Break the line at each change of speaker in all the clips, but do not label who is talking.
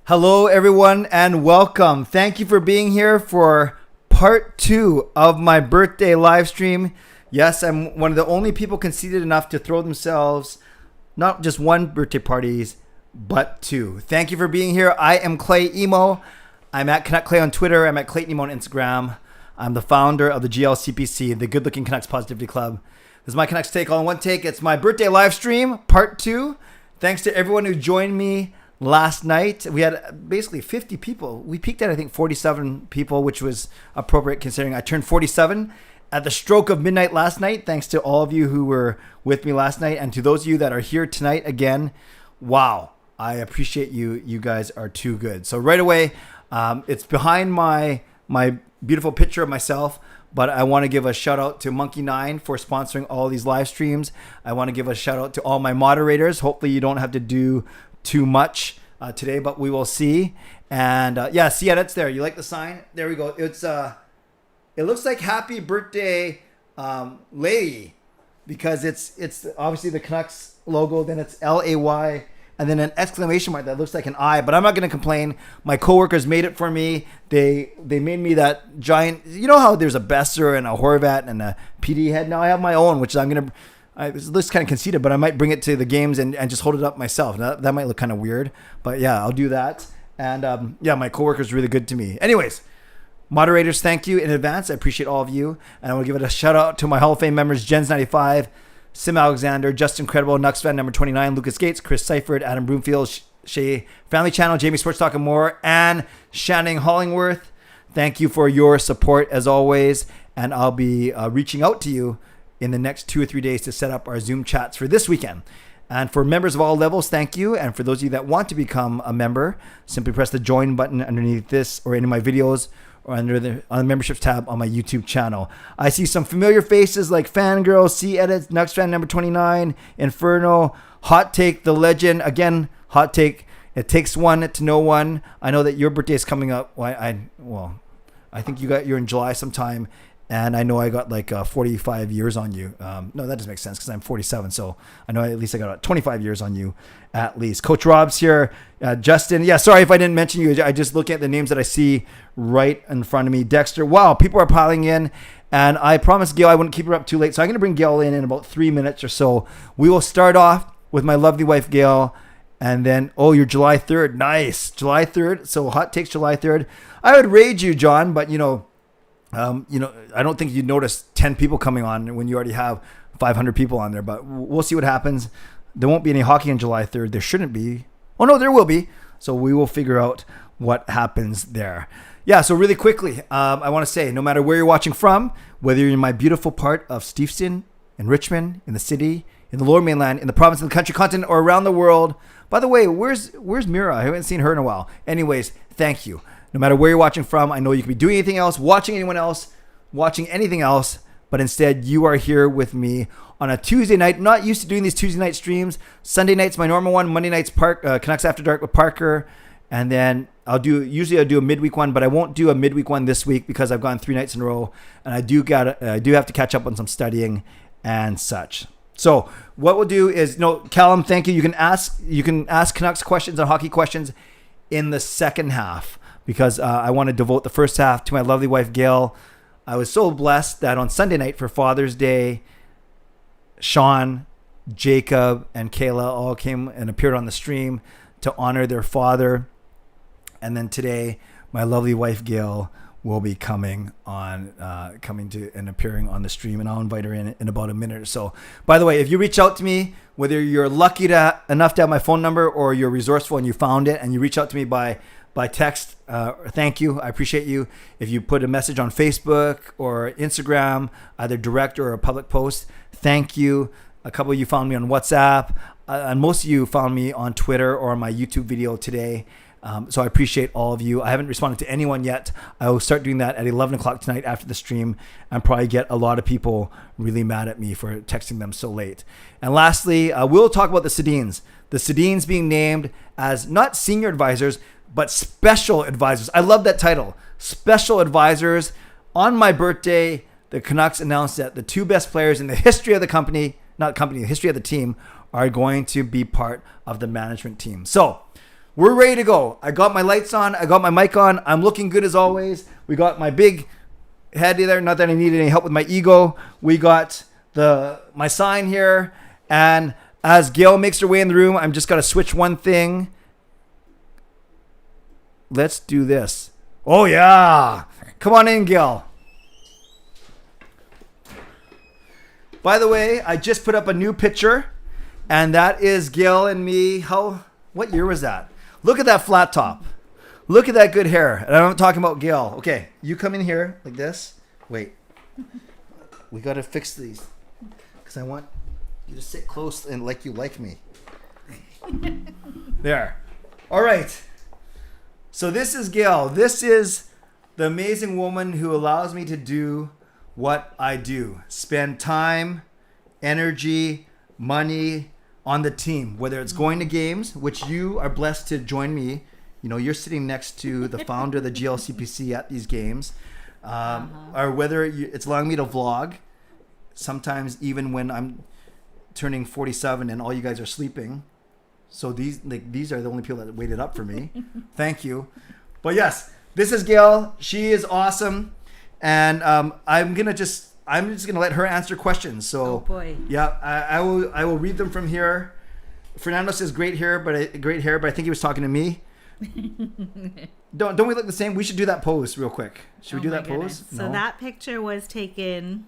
Hello, everyone, and welcome. Thank you for being here for part 2 of my birthday live stream. Yes, I'm one of the only people conceited enough to throw themselves not just one birthday parties, but 2. Thank you for being here. I am Clay Emo. I'm at Canuck Clay on Twitter. I'm at Clayton Emo on Instagram. I'm the founder of the GLCPC, the Good Looking Canucks Positivity Club. This is my Canucks Take All in One Take. It's my birthday live stream, part 2. Thanks to everyone who joined me last night. We had basically 50 people. We peaked at, I think, 47 people, which was appropriate considering I turned 47 at the stroke of midnight last night. Thanks to all of you who were with me last night, and to those of you that are here tonight again. Wow, I appreciate you. You guys are too good. So right away, it's behind my beautiful picture of myself, but I want to give a shout out to Monkey9 for sponsoring all these live streams. I want to give a shout out to all my moderators. Hopefully you don't have to do too much today, but we will see. And yeah, that's there. You like the sign? There we go. It's it looks like happy birthday lady, because it's obviously the Canucks logo, then it's LAY, and then an exclamation mark that looks like an I. But I'm not going to complain. My coworkers made it for me. They made me that giant, you know how there's a Besser and a Horvat and a PD head? Now I have my own, which I'm going to, it looks kind of conceited, but I might bring it to the games and just hold it up myself. That might look kind of weird, but yeah, I'll do that. And yeah, my coworker's really good to me. Anyways, moderators, thank you in advance. I appreciate all of you. And I want to give it a shout out to my Hall of Fame members, Jens95, simalexander, Just Incredible, nucksfan number 29, Lucas Gates, Chris Seifried, Adam Broomfield, Shea, Family Channel, Jamie Sports Talk and more, and Shannon Hollingworth. Thank you for your support as always. And I'll be reaching out to you in the next 2 or 3 days to set up our Zoom chats for this weekend. And for members of all levels, thank you. And for those of you that want to become a member, simply press the join button underneath this or any of my videos, or on the memberships tab on my YouTube channel. I see some familiar faces like Fangirl, C Edits, Nucksfan number 29, Inferno, Hot Take, The Legend. Again, Hot Take, it takes one to know one. I know that your birthday is coming up. Well, I think you're in July sometime. And I know I got like 45 years on you. No, that doesn't make sense because I'm 47. So I know at least I got 25 years on you at least. Coach Rob's here. Justin. Yeah, sorry if I didn't mention you. I just look at the names that I see right in front of me. Dexter. Wow, people are piling in. And I promised Gail I wouldn't keep her up too late. So I'm going to bring Gail in about 3 minutes or so. We will start off with my lovely wife, Gail. And then, you're July 3rd. Nice. July 3rd. So Hot Takes July 3rd. I would rage you, John, but I don't think you'd notice 10 people coming on when you already have 500 people on there, but we'll see what happens. There won't be any hockey on July 3rd. There shouldn't be. Oh, no, there will be. So we will figure out what happens there. Yeah, so really quickly, I want to say, no matter where you're watching from, whether you're in my beautiful part of Steveston, in Richmond, in the city, in the Lower Mainland, in the province, in the country, continent, or around the world. By the way, where's Mira? I haven't seen her in a while. Anyways, thank you. No matter where you're watching from, I know you could be doing anything else, watching anyone else, watching anything else, but instead you are here with me on a Tuesday night. I'm not used to doing these Tuesday night streams. Sunday night's my normal one. Monday night's Canucks After Dark with Parker. And then usually I'll do a midweek one, but I won't do a midweek one this week because I've gone 3 nights in a row and I do have to catch up on some studying and such. So what we'll do is, Callum, thank you. You can ask Canucks questions and hockey questions in the second half, because I want to devote the first half to my lovely wife, Gail. I was so blessed that on Sunday night for Father's Day, Sean, Jacob, and Kayla all came and appeared on the stream to honor their father. And then today, my lovely wife, Gail, will be coming to and appearing on the stream, and I'll invite her in about a minute or so. By the way, if you reach out to me, whether you're lucky enough to have my phone number or you're resourceful and you found it and you reach out to me by text, thank you. I appreciate you. If you put a message on Facebook or Instagram, either direct or a public post, thank you. A couple of you found me on WhatsApp, and most of you found me on Twitter or on my YouTube video today. So I appreciate all of you. I haven't responded to anyone yet. I will start doing that at 11 o'clock tonight after the stream, and probably get a lot of people really mad at me for texting them so late. And lastly, we'll talk about the Sedins. The Sedins being named as not senior advisors, but special advisors. I love that title. Special advisors. On my birthday, the Canucks announced that the 2 best players in the history of the the history of the team are going to be part of the management team. So we're ready to go. I got my lights on. I got my mic on. I'm looking good as always. We got my big head there. Not that I needed any help with my ego. We got my sign here. And as Gail makes her way in the room, I'm just got to switch one thing. Let's do this. Oh, yeah. Come on in, Gail. By the way, I just put up a new picture, and that is Gail and me. What year was that? Look at that flat top. Look at that good hair. And I'm talking about Gail. Okay, you come in here like this. Wait. We got to fix these because I want you to sit close and like you like me. There. All right. So this is Gail. This is the amazing woman who allows me to do what I do. Spend time, energy, money on the team, whether it's going to games, which you are blessed to join me. You know, you're sitting next to the founder of the GLCPC at these games, or whether it's allowing me to vlog, sometimes even when I'm turning 47 and all you guys are sleeping. So these are the only people that waited up for me. Thank you. But yes, this is Gail. She is awesome. And I'm just gonna let her answer questions. So,
oh boy,
yeah, I will read them from here. Fernando says great hair, but I think he was talking to me. Don't we look the same? We should do that pose real quick. Should we do that pose?
So
no?
That picture was taken.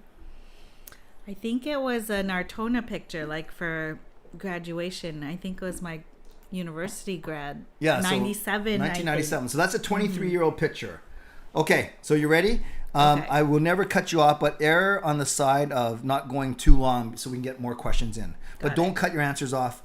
I think it was an Artona picture, like for graduation. I think it was my university grad.
Yeah,
97.
1997. So that's a 23-year-old picture. Okay, so you ready? I will never cut you off, but err on the side of not going too long so we can get more questions in. But don't cut your answers off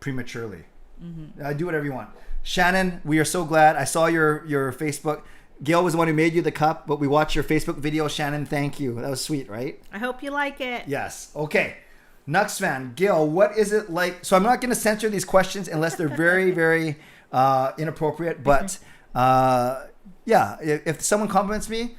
prematurely. Do whatever you want. Shannon, we are so glad. I saw your Facebook. Gail was the one who made you the cup, but we watched your Facebook video. Shannon, thank you. That was sweet, right?
I hope you like it.
Yes. Okay. nucksfan, Gail, what is it like? So I'm not going to censor these questions unless they're very, very inappropriate. But yeah, if someone compliments me,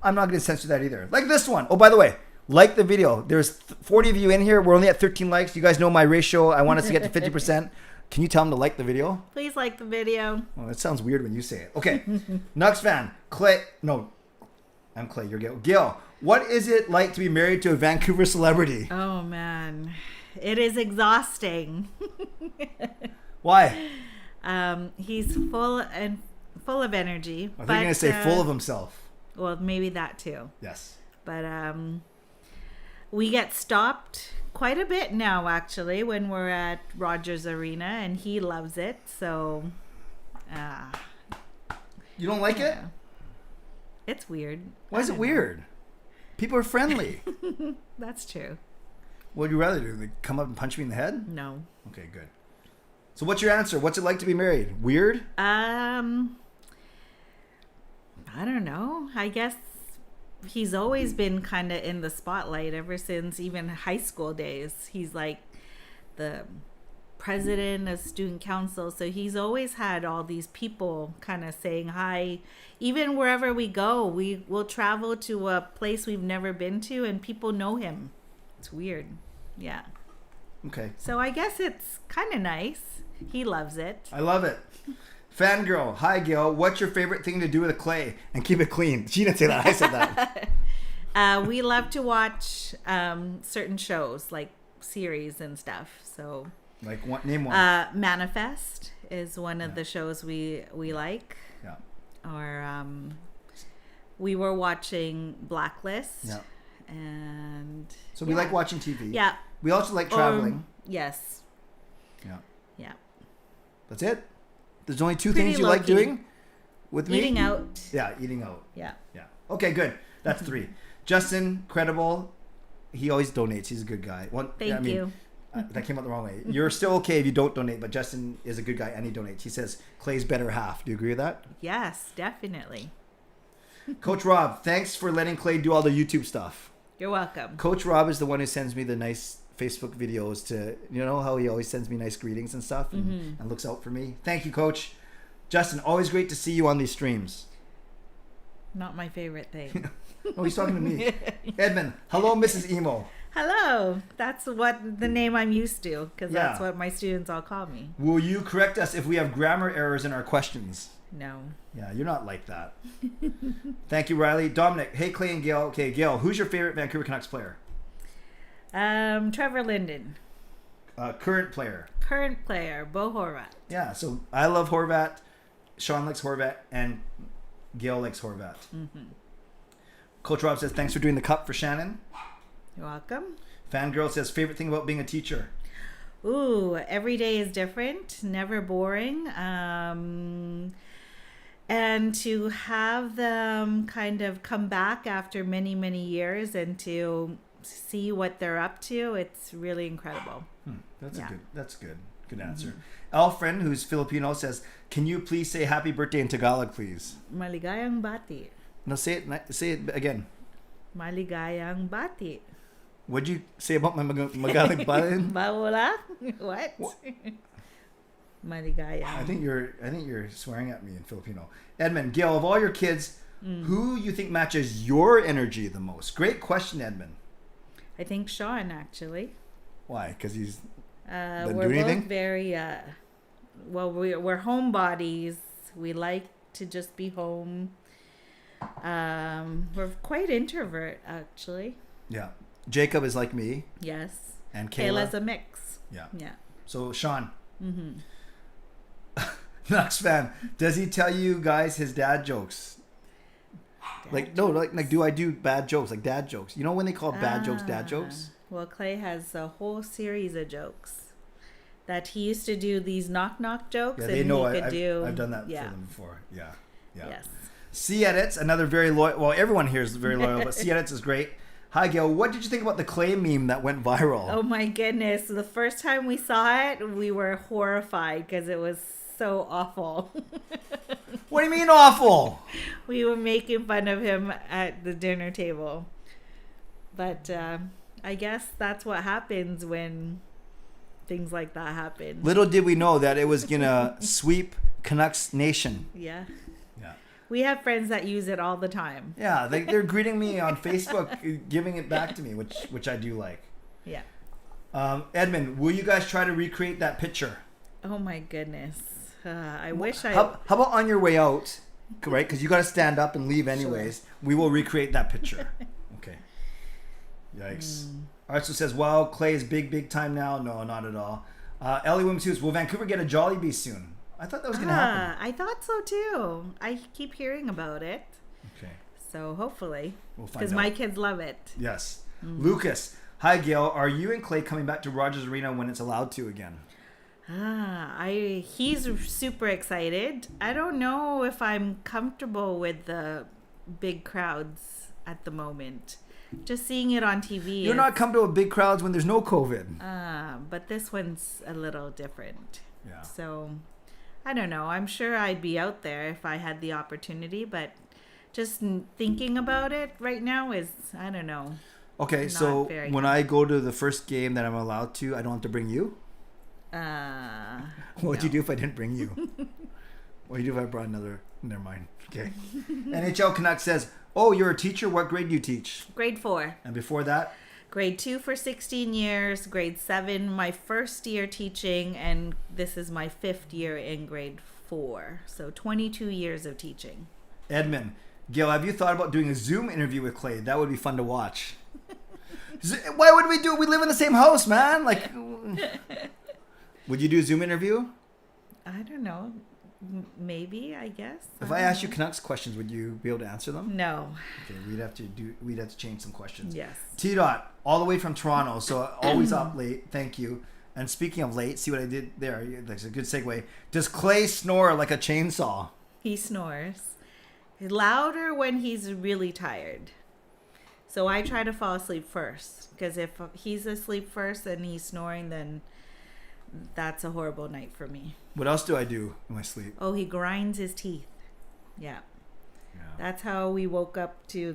I'm not going to censor that either. Like this one. Oh, by the way, like the video. There's 40 of you in here. We're only at 13 likes. You guys know my ratio. I want us to get to 50%. Can you tell them to like the video?
Please like the video.
Oh, that sounds weird when you say it. Okay. nucksfan, Clay. No, I'm Clay. You're Gail. Gail, what is it like to be married to a Vancouver celebrity?
Oh, man. It is exhausting.
Why?
He's full of energy.
I think you're going to say full of himself.
Well, maybe that too.
Yes.
But we get stopped quite a bit now, actually, when we're at Rogers Arena, and he loves it. So,
you don't like it?
It's weird.
Why is it weird? People are friendly.
That's true.
What would you rather do? Like come up and punch me in the head?
No.
Okay, good. So, what's your answer? What's it like to be married? Weird?
I don't know. I guess he's always been kind of in the spotlight ever since even high school days. He's like the president of student council, so he's always had all these people kind of saying hi. Even wherever we go, we will travel to a place we've never been to and people know him. It's weird. Yeah.
Okay.
So I guess it's kind of nice. He loves it.
I love it. Fangirl, hi Gail. What's your favorite thing to do with Clay? And keep it clean. She didn't say that. I said that.
We love to watch certain shows, like series and stuff. So,
like what? Name one.
Manifest is one of the shows we like.
Yeah.
Or we were watching Blacklist.
Yeah.
And
so we like watching TV.
Yeah.
We also like traveling.
Yes.
Yeah.
Yeah.
That's it. There's only two things you like doing with me?
Eating out.
Yeah, eating out.
Yeah.
Yeah. Okay, good. That's 3. Justin, credible. He always donates. He's a good guy.
Thank you.
That came out the wrong way. You're still okay if you don't donate, but Justin is a good guy and he donates. He says Clay's better half. Do you agree with that?
Yes, definitely.
Coach Rob, thanks for letting Clay do all the YouTube stuff.
You're welcome.
Coach Rob is the one who sends me the nice Facebook videos to, you know how he always sends me nice greetings and stuff and looks out for me. Thank you, Coach. Justin, always great to see you on these streams.
Not my favorite thing.
Oh, he's talking to me. Edmund, hello, Mrs. Emo.
Hello. That's what the name I'm used to because that's
Yeah.
what my students all call me.
Will you correct us if we have grammar errors in our questions?
No.
Yeah, you're not like that. Thank you, Riley. Dominic, hey, Clay and Gail. Okay, Gail, who's your favorite Vancouver Canucks player?
Trevor Linden.
Current player.
Current player, Bo Horvat.
Yeah, so I love Horvat. Sean likes Horvat, and Gail likes Horvat.
Mm-hmm.
Coach Rob says, thanks for doing the cup for Shannon.
You're welcome.
Fangirl says, favorite thing about being a teacher?
Ooh, every day is different, never boring. And to have them kind of come back after many, many years and to see what they're up to, it's really incredible.
That's good. Good answer. Alfred, who's Filipino, says, can you please say happy birthday in Tagalog, please?
Maligayang bati.
No, say it again.
Maligayang bati.
What'd you say about my magaling balin?
Bawala? What? Maligayang.
I think you're swearing at me in Filipino. Edmund, Gail, of all your kids, who you think matches your energy the most? Great question, Edmund.
I think Sean, actually.
Why? Because he's
We're both very, we're homebodies. We like to just be home. We're quite introvert, actually.
Yeah. Jacob is like me.
Yes.
And Kayla.
Kayla's a mix.
Yeah.
Yeah.
So, Sean. Nucks fan. Does he tell you guys his dad jokes? Do I do bad jokes? Like dad jokes? You know when they call bad jokes dad jokes?
Well, Clay has a whole series of jokes that he used to do these knock jokes.
Yeah,
and
they know
he could do.
I've done that
Yeah.
for them before. Yeah. Yeah.
Yes.
C Edits, another very loyal. Well, everyone here is very loyal, but C Edits is great. Hi, Gail. What did you think about the Clay meme that went viral?
Oh my goodness! The first time we saw it, we were horrified because it was so awful.
What do you mean awful?
We were making fun of him at the dinner table, but I guess that's what happens when things like that happen.
Little did we know that it was gonna sweep Canucks Nation.
Yeah.
Yeah.
We have friends that use it all the time.
Yeah, they're greeting me on Facebook, giving it back to me, which I do like.
Yeah.
Edmund, will you guys try to recreate that picture?
Oh my goodness. I wish I...
How about on your way out, right? Because you got to stand up and leave anyways. Sure. We will recreate that picture. Okay. Yikes. Arso says, wow, Clay is big time now. No, not at all. Ellie Williams Hughes, will Vancouver get a Jollibee soon? I thought that was going to happen.
I thought so too. I keep hearing about it.
Okay.
So hopefully.
We'll find out.
Because my kids love it.
Yes. Lucas, hi Gail. Are you and Clay coming back to Rogers Arena when it's allowed to again?
He's super excited. I don't know if I'm comfortable with the big crowds at the moment. Just seeing it on TV.
You're not comfortable with big crowds when there's no COVID.
But this one's a little different.
Yeah.
So, I don't know. I'm sure I'd be out there if I had the opportunity, but just thinking about it right now is, I don't know.
Okay, so when I go to the first game that I'm allowed to, I don't have to bring you? What'd you do if I didn't bring you? What'd you do if I brought another? Never mind. Okay. NHL Canucks says, oh, you're a teacher? What grade do you teach?
Grade 4.
And before that?
Grade 2 for 16 years. Grade 7, my first year teaching. And this is my 5th year in grade 4. So 22 years of teaching.
Edmund, Gail, have you thought about doing a Zoom interview with Clay? That would be fun to watch. Why would we do it? We live in the same house, man. Like... Would you do a Zoom interview?
I don't know. Maybe, I guess.
If I asked you Canucks questions, would you be able to answer them?
No.
Okay, we'd have to change some questions.
Yes.
T-Dot, all the way from Toronto, so always up late. Thank you. And speaking of late, see what I did there? That's a good segue. Does Clay snore like a chainsaw?
He snores. Louder when he's really tired. So I try to fall asleep first. Because if he's asleep first and he's snoring, then... that's a horrible night for me.
What else do I do in my sleep?
Oh, he grinds his teeth. Yeah. That's how we woke up to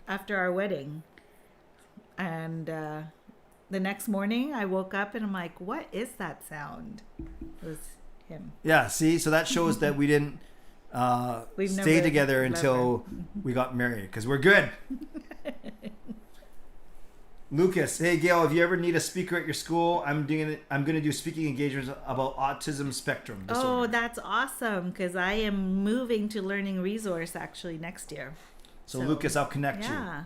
after our wedding. And the next morning I woke up and I'm like, what is that sound? It was him.
Yeah, see? So that shows that we didn't stay together until we got married because we're good. Lucas, hey Gail, if you ever need a speaker at your school, I'm gonna do speaking engagements about autism spectrum disorder.
Oh, that's awesome, because I am moving to Learning Resource actually next year.
So Lucas, I'll connect you.
Yeah.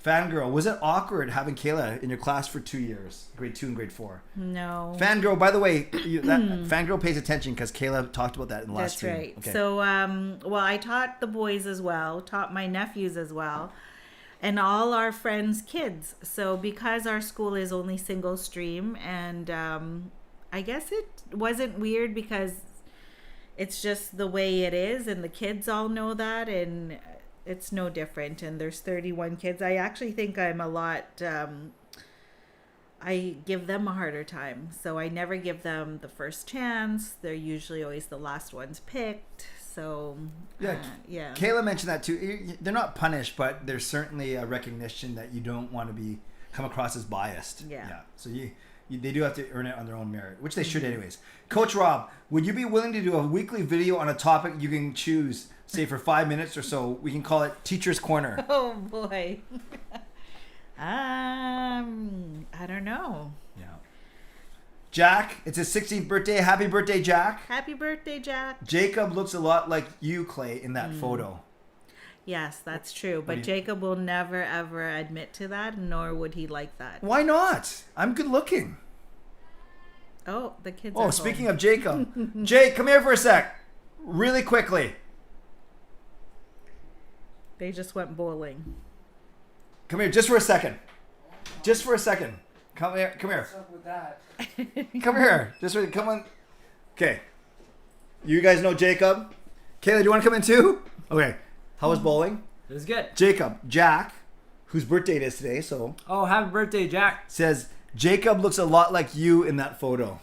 Fangirl, was it awkward having Kayla in your class for 2 years, grade 2 and grade 4?
No.
Fangirl, by the way, Fangirl pays attention because Kayla talked about that in the last stream.
That's right.
Okay.
So, well, I taught the boys as well, taught my nephews as well, and all our friends' kids. So because our school is only single stream, and I guess it wasn't weird because it's just the way it is, and the kids all know that, and it's no different. And there's 31 kids. I actually think I'm a lot... I give them a harder time. So I never give them the first chance. They're usually always the last ones picked. So, yeah.
Kayla mentioned that too. They're not punished, but there's certainly a recognition that you don't want to come across as biased. Yeah. So they do have to earn it on their own merit, which they should anyways. Coach Rob, would you be willing to do a weekly video on a topic you can choose, say for 5 minutes or so? We can call it Teacher's Corner.
Oh boy. I don't know.
Yeah. Jack, it's his 16th birthday. Happy birthday, Jack.
Happy birthday, Jack.
Jacob looks a lot like you, Clay, in that photo.
Yes, that's true. But Jacob will never, ever admit to that, nor would he like that.
Why not? I'm good looking.
Oh, the kids
Oh,
are
speaking
home.
of Jacob. Jake, come here for a sec. Really quickly.
They just went bowling.
Come here just for a second. Just for a second. Come here. Come here.
What's up with that?
Come here. Come on. Okay. You guys know Jacob? Kayla, do you want to come in too? Okay. How was bowling?
It was good.
Jacob, Jack, whose birthday it is today, so
Oh, happy birthday, Jack.
says Jacob looks a lot like you in that photo.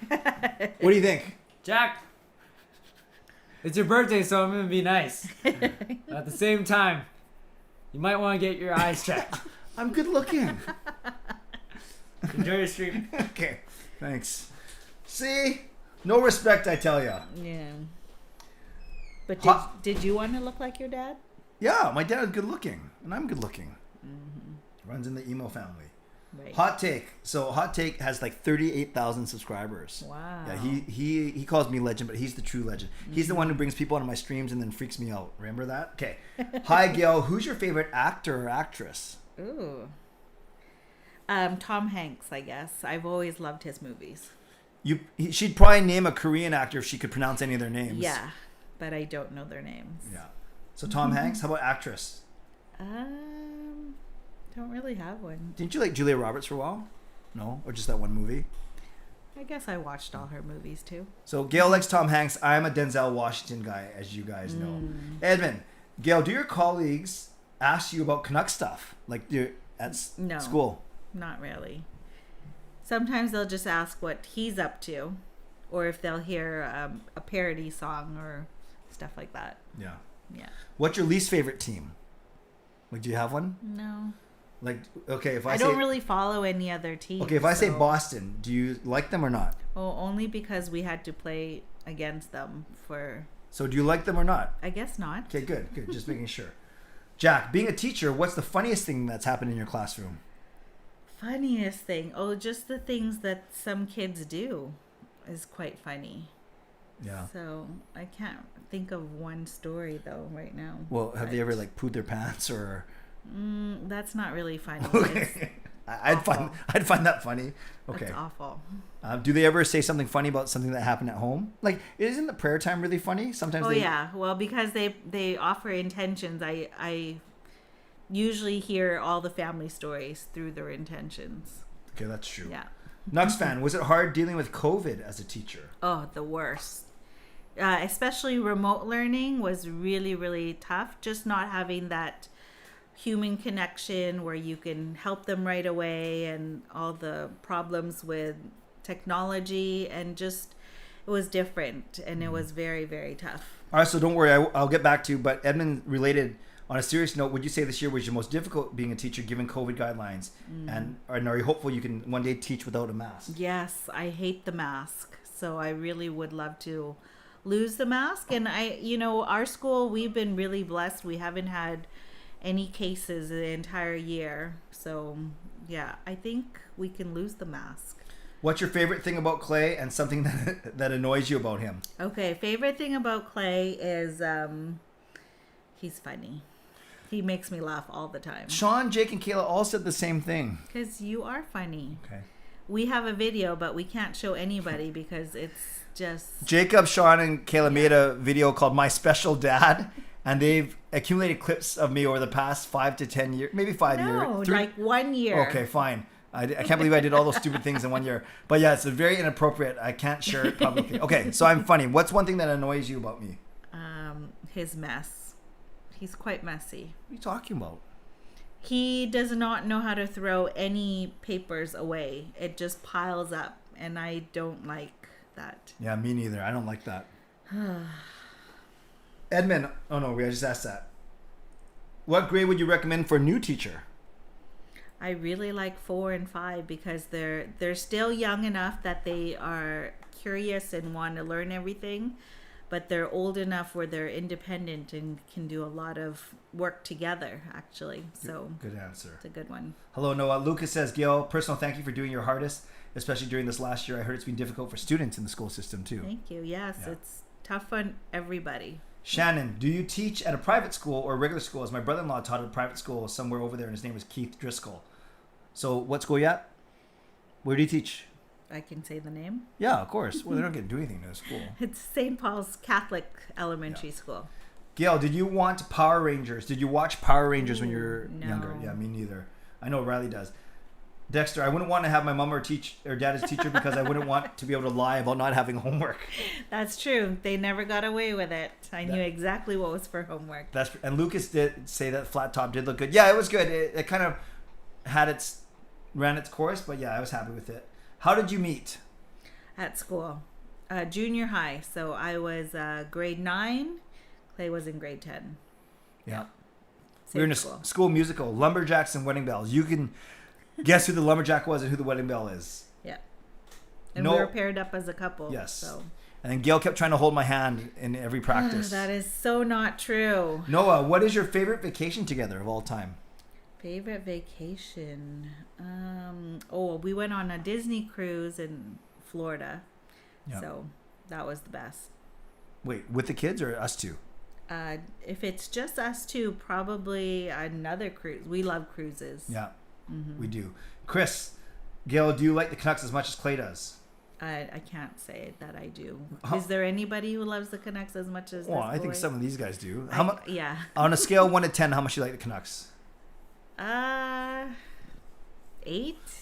What do you think?
Jack, it's your birthday, so I'm going to be nice. At the same time, you might want to get your eyes checked.
I'm good looking.
Enjoy your stream.
Okay. Thanks. See? No respect, I tell ya.
Yeah. But
Hot-
did you want to look like your dad?
Yeah, my dad is good looking, and I'm good looking. Runs in the emo family.
Right.
Hot Take. So Hot Take has like 38,000 subscribers.
Wow.
Yeah, he calls me legend, but he's the true legend. He's the one who brings people onto my streams and then freaks me out. Remember that? Okay. Hi, Gail. Who's your favorite actor or actress?
Ooh. Tom Hanks, I guess. I've always loved his movies.
She'd probably name a Korean actor if she could pronounce any of their names.
Yeah, but I don't know their names.
Yeah. So Tom Hanks. How about actress?
Don't really have one.
Didn't you like Julia Roberts for a while? No, or just that one movie?
I guess I watched all her movies too.
So Gail likes Tom Hanks. I'm a Denzel Washington guy, as you guys know. Edmund, Gail, do your colleagues ask you about Canucks stuff, like
No.
school?
Not really. Sometimes they'll just ask what he's up to, or if they'll hear a parody song or stuff like that.
Yeah.
Yeah.
What's your least favorite team? Like, do you have one?
No.
Like, okay, if I
I
say
don't really follow any other teams.
okay, if I say
so-
Boston, do you like them or not?
Oh, only because we had to play against them for.
So, do you like them or not?
I guess not.
Okay, good. Just making sure. Jack, being a teacher, what's the funniest thing that's happened in your classroom?
Funniest thing. Oh, just the things that some kids do is quite funny.
Yeah.
So I can't think of one story though right now.
Well, have they
But,
ever like pooed their pants or?
That's not really funny. It's,
Okay. I'd find that funny. Okay.
That's awful.
Do they ever say something funny about something that happened at home? Like, isn't the prayer time really funny? Sometimes.
Oh yeah. Well, because they offer intentions, I usually hear all the family stories through their intentions.
Okay, that's true.
Yeah.
Nucksfan, was it hard dealing with COVID as a teacher?
Oh, the worst. Especially remote learning was really, really tough. Just not having that human connection where you can help them right away, and all the problems with technology, and just it was different, and it was very, very tough.
All right, so don't worry, I'll get back to you. But Edmund, related, on a serious note, would you say this year was your most difficult being a teacher given COVID guidelines? And are you hopeful you can one day teach without a mask?
Yes, I hate the mask. So I really would love to lose the mask. And our school, we've been really blessed. We haven't had any cases the entire year. So yeah, I think we can lose the mask.
What's your favorite thing about Clay and something that annoys you about him?
Okay, favorite thing about Clay is he's funny. He makes me laugh all the time.
Sean, Jake, and Kayla all said the same thing.
Because you are funny.
Okay.
We have a video, but we can't show anybody because it's just...
Jacob, Sean, and Kayla made a video called My Special Dad, and they've accumulated clips of me over the past 5 to 10 years, maybe 5 years.
No, like 1 year.
Okay, fine. I can't believe I did all those stupid things in 1 year. But yeah, it's very inappropriate. I can't share it publicly. Okay, so I'm funny. What's one thing that annoys you about me?
His mess. He's quite messy.
What are you talking about?
He does not know how to throw any papers away. It just piles up, and I don't like that.
Yeah, me neither. I don't like that. Edmund, oh no, I just asked that. What grade would you recommend for a new teacher?
I really like 4 and 5 because they're still young enough that they are curious and want to learn everything, but they're old enough where they're independent and can do a lot of work together, actually. So
good answer.
It's a good one.
Hello, Noah. Lucas says, Gail, personal thank you for doing your hardest, especially during this last year. I heard it's been difficult for students in the school system too.
Thank you. Yes,
Yeah.
It's tough on everybody.
Shannon, do you teach at a private school or a regular school? As my brother-in-law taught at a private school somewhere over there, and his name was Keith Driscoll. So what school you at? Where do you teach?
I can say the name.
Yeah, of course. Well, they're not going to do anything to the school.
It's St. Paul's Catholic Elementary School.
Gail, did you want Power Rangers? Did you watch Power Rangers when you were
no.
younger? Yeah, me neither. I know Riley does. Dexter, I wouldn't want to have my mom or dad as teacher because I wouldn't want to be able to lie about not having homework.
That's true. They never got away with it. I knew exactly what was for homework.
And Lucas did say that flat top did look good. Yeah, it was good. It kind of ran its course, but yeah, I was happy with it. How did you meet?
At school. Junior high. So I was grade 9. Clay was in grade 10.
Yeah.
Same
We were in a
school.
school musical, Lumberjacks and Wedding Bells. You can guess who the lumberjack was and who the wedding bell is.
Yeah. And
No-
we were paired up as a couple.
Yes.
So.
And then Gail kept trying to hold my hand in every practice.
That is so not true.
Noah, what is your favorite vacation together of all time?
Favorite vacation? We went on a Disney cruise in Florida.
Yeah.
So that was the best.
Wait, with the kids or us two?
If it's just us two, probably another cruise. We love cruises.
Yeah, we do. Chris, Gail, do you like the Canucks as much as Clay does?
I can't say that I do.
Huh?
Is there anybody who loves the Canucks as much as
Well,
this
I think
boy?
some of these guys do.
Yeah.
On a scale of 1 to 10, how much do you like the Canucks?
8?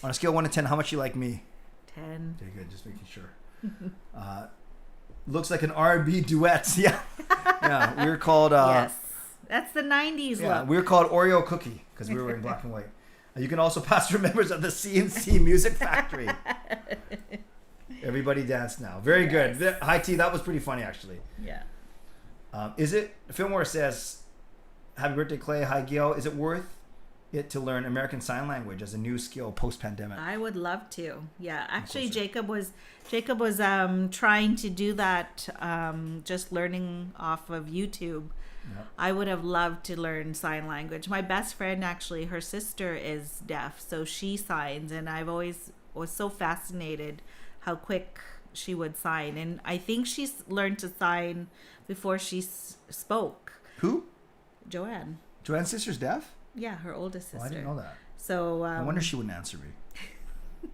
On a scale of 1 to 10, how much do you like me?
10.
Okay, good. Just making sure. Looks like an R&B duet. Yeah, yeah. We were called.
Yes. That's the 90s
Yeah,
look.
we were called Oreo Cookie because we were in black and white. You can also pass through members of the CNC Music Factory. Everybody dance now. Very
Yes.
good. Hi T, that was pretty funny actually.
Yeah.
Is it? Fillmore says, "Happy birthday, Clay. Hi Gail. Is it worth it to learn American Sign Language as a new skill post-pandemic?"
I would love to. Yeah, actually,
course.
Jacob was trying to do that, just learning off of YouTube.
Yeah.
I would have loved to learn sign language. My best friend, actually, her sister is deaf, so she signs, and I've always was so fascinated how quick she would sign, and I think she's learned to sign before she spoke.
Who?
Joanne.
Joanne's sister's deaf?
Yeah, her oldest sister.
Oh, I didn't know that.
So
I wonder she wouldn't answer me.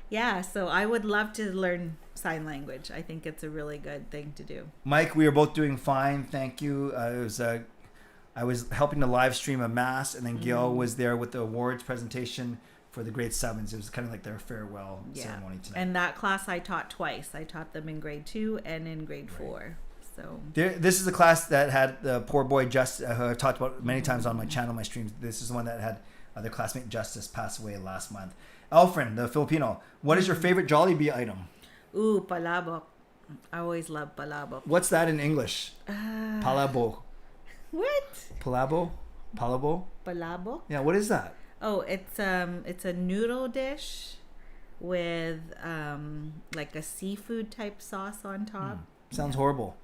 yeah, so I would love to learn sign language. I think it's a really good thing to do.
Mike, we are both doing fine. Thank you. I was helping to live stream a mass, and then Gail was there with the awards presentation for the grade 7s. It was kind of like their farewell ceremony tonight.
And that class I taught twice. I taught them in grade 2 and in grade 4. So
This is the class that had the poor boy Justice, who I've talked about many times on my channel, my streams. This is the one that had their classmate Justice pass away last month. Alfred, the Filipino, what is your favorite Jollibee item?
ooh, palabok. I always love palabok.
What's that in English? Palabo.
What?
Palabo? Palabo?
Palabok?
Yeah, what is that?
Oh, it's a noodle dish with like a seafood type sauce on top.
Sounds horrible.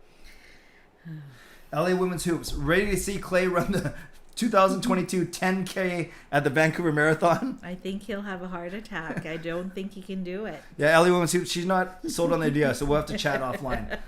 LA Women's Hoops, ready to see Clay run the 2022 10K at the Vancouver Marathon.
I think he'll have a heart attack. I don't think he can do it.
Yeah, Ellie Woman, she's not sold on the idea, so we'll have to chat offline.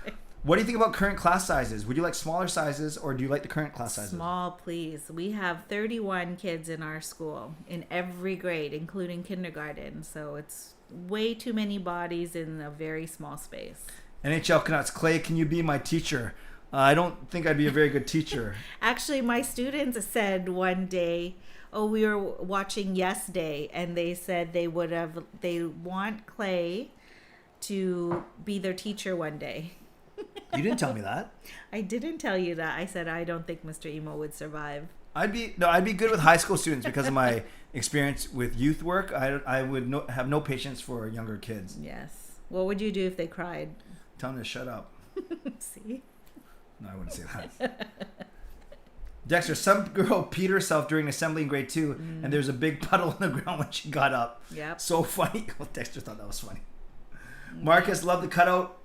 What do you think about current class sizes? Would you like smaller sizes, or do you like the current class sizes?
Small, please. We have 31 kids in our school in every grade, including kindergarten. So it's way too many bodies in a very small space.
NHL Canucks, Clay, can you be my teacher? I don't think I'd be a very good teacher.
Actually, my students said one day, oh, we were watching Yes Day, and they said they want Clay to be their teacher one day.
You didn't tell me that.
I didn't tell you that. I said I don't think Mr. Emo would survive.
I'd be good with high school students because of my experience with youth work. I would have no patience for younger kids.
Yes. What would you do if they cried?
Tell them to shut up.
See?
No, I wouldn't say that. Dexter, some girl peed herself during assembly in grade 2, and there's a big puddle on the ground when she got up.
Yep.
So funny. Well, Dexter thought that was funny. Marcus, love the cutout.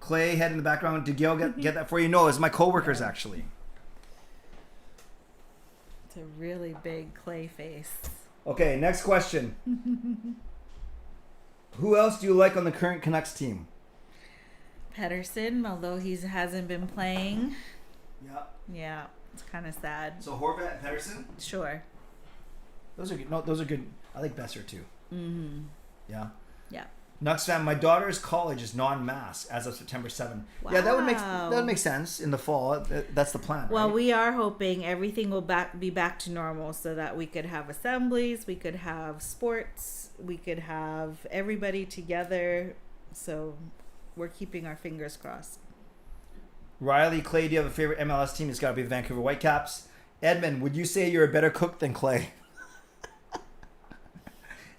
Clay, head in the background. Did Gail get that for you? No, it's my coworkers actually.
It's a really big Clay face.
Okay, next question. Who else do you like on the current Canucks team?
Pedersen, although he hasn't been playing.
Yeah.
Yeah, it's kind of sad.
So Horvat and Pedersen?
Sure.
Those are good. No, those are good. I like Besser too.
Mm-hmm.
Yeah.
Yeah.
Nucksfan, my daughter's college is non-mass as of September 7th.
Wow.
Yeah, that would make sense in the fall. That's the plan.
Well,
right?
we are hoping everything will be back to normal so that we could have assemblies, we could have sports, we could have everybody together. So we're keeping our fingers crossed.
Riley, Clay, do you have a favorite MLS team? It's got to be the Vancouver Whitecaps. Edmund, would you say you're a better cook than Clay?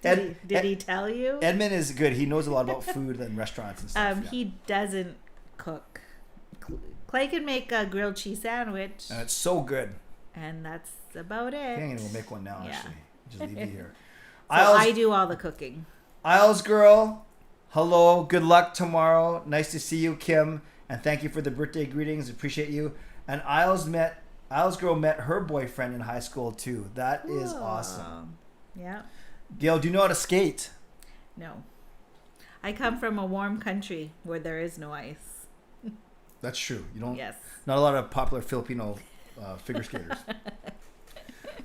Did he tell you?
Edmund is good. He knows a lot about food and restaurants and stuff. Yeah.
He doesn't cook. Clay can make a grilled cheese sandwich.
And it's so good.
And that's about it.
I think I'm going to make one now,
Yeah.
actually. Just leave it here.
So I do all the cooking.
Isles girl, hello. Good luck tomorrow. Nice to see you, Kim. And thank you for the birthday greetings. Appreciate you. And Isles girl met her boyfriend in high school, too. That is awesome.
Yeah.
Gail, do you know how to skate?
No. I come from a warm country where there is no ice.
That's true. You don't.
Yes.
Not a lot of popular Filipino figure skaters.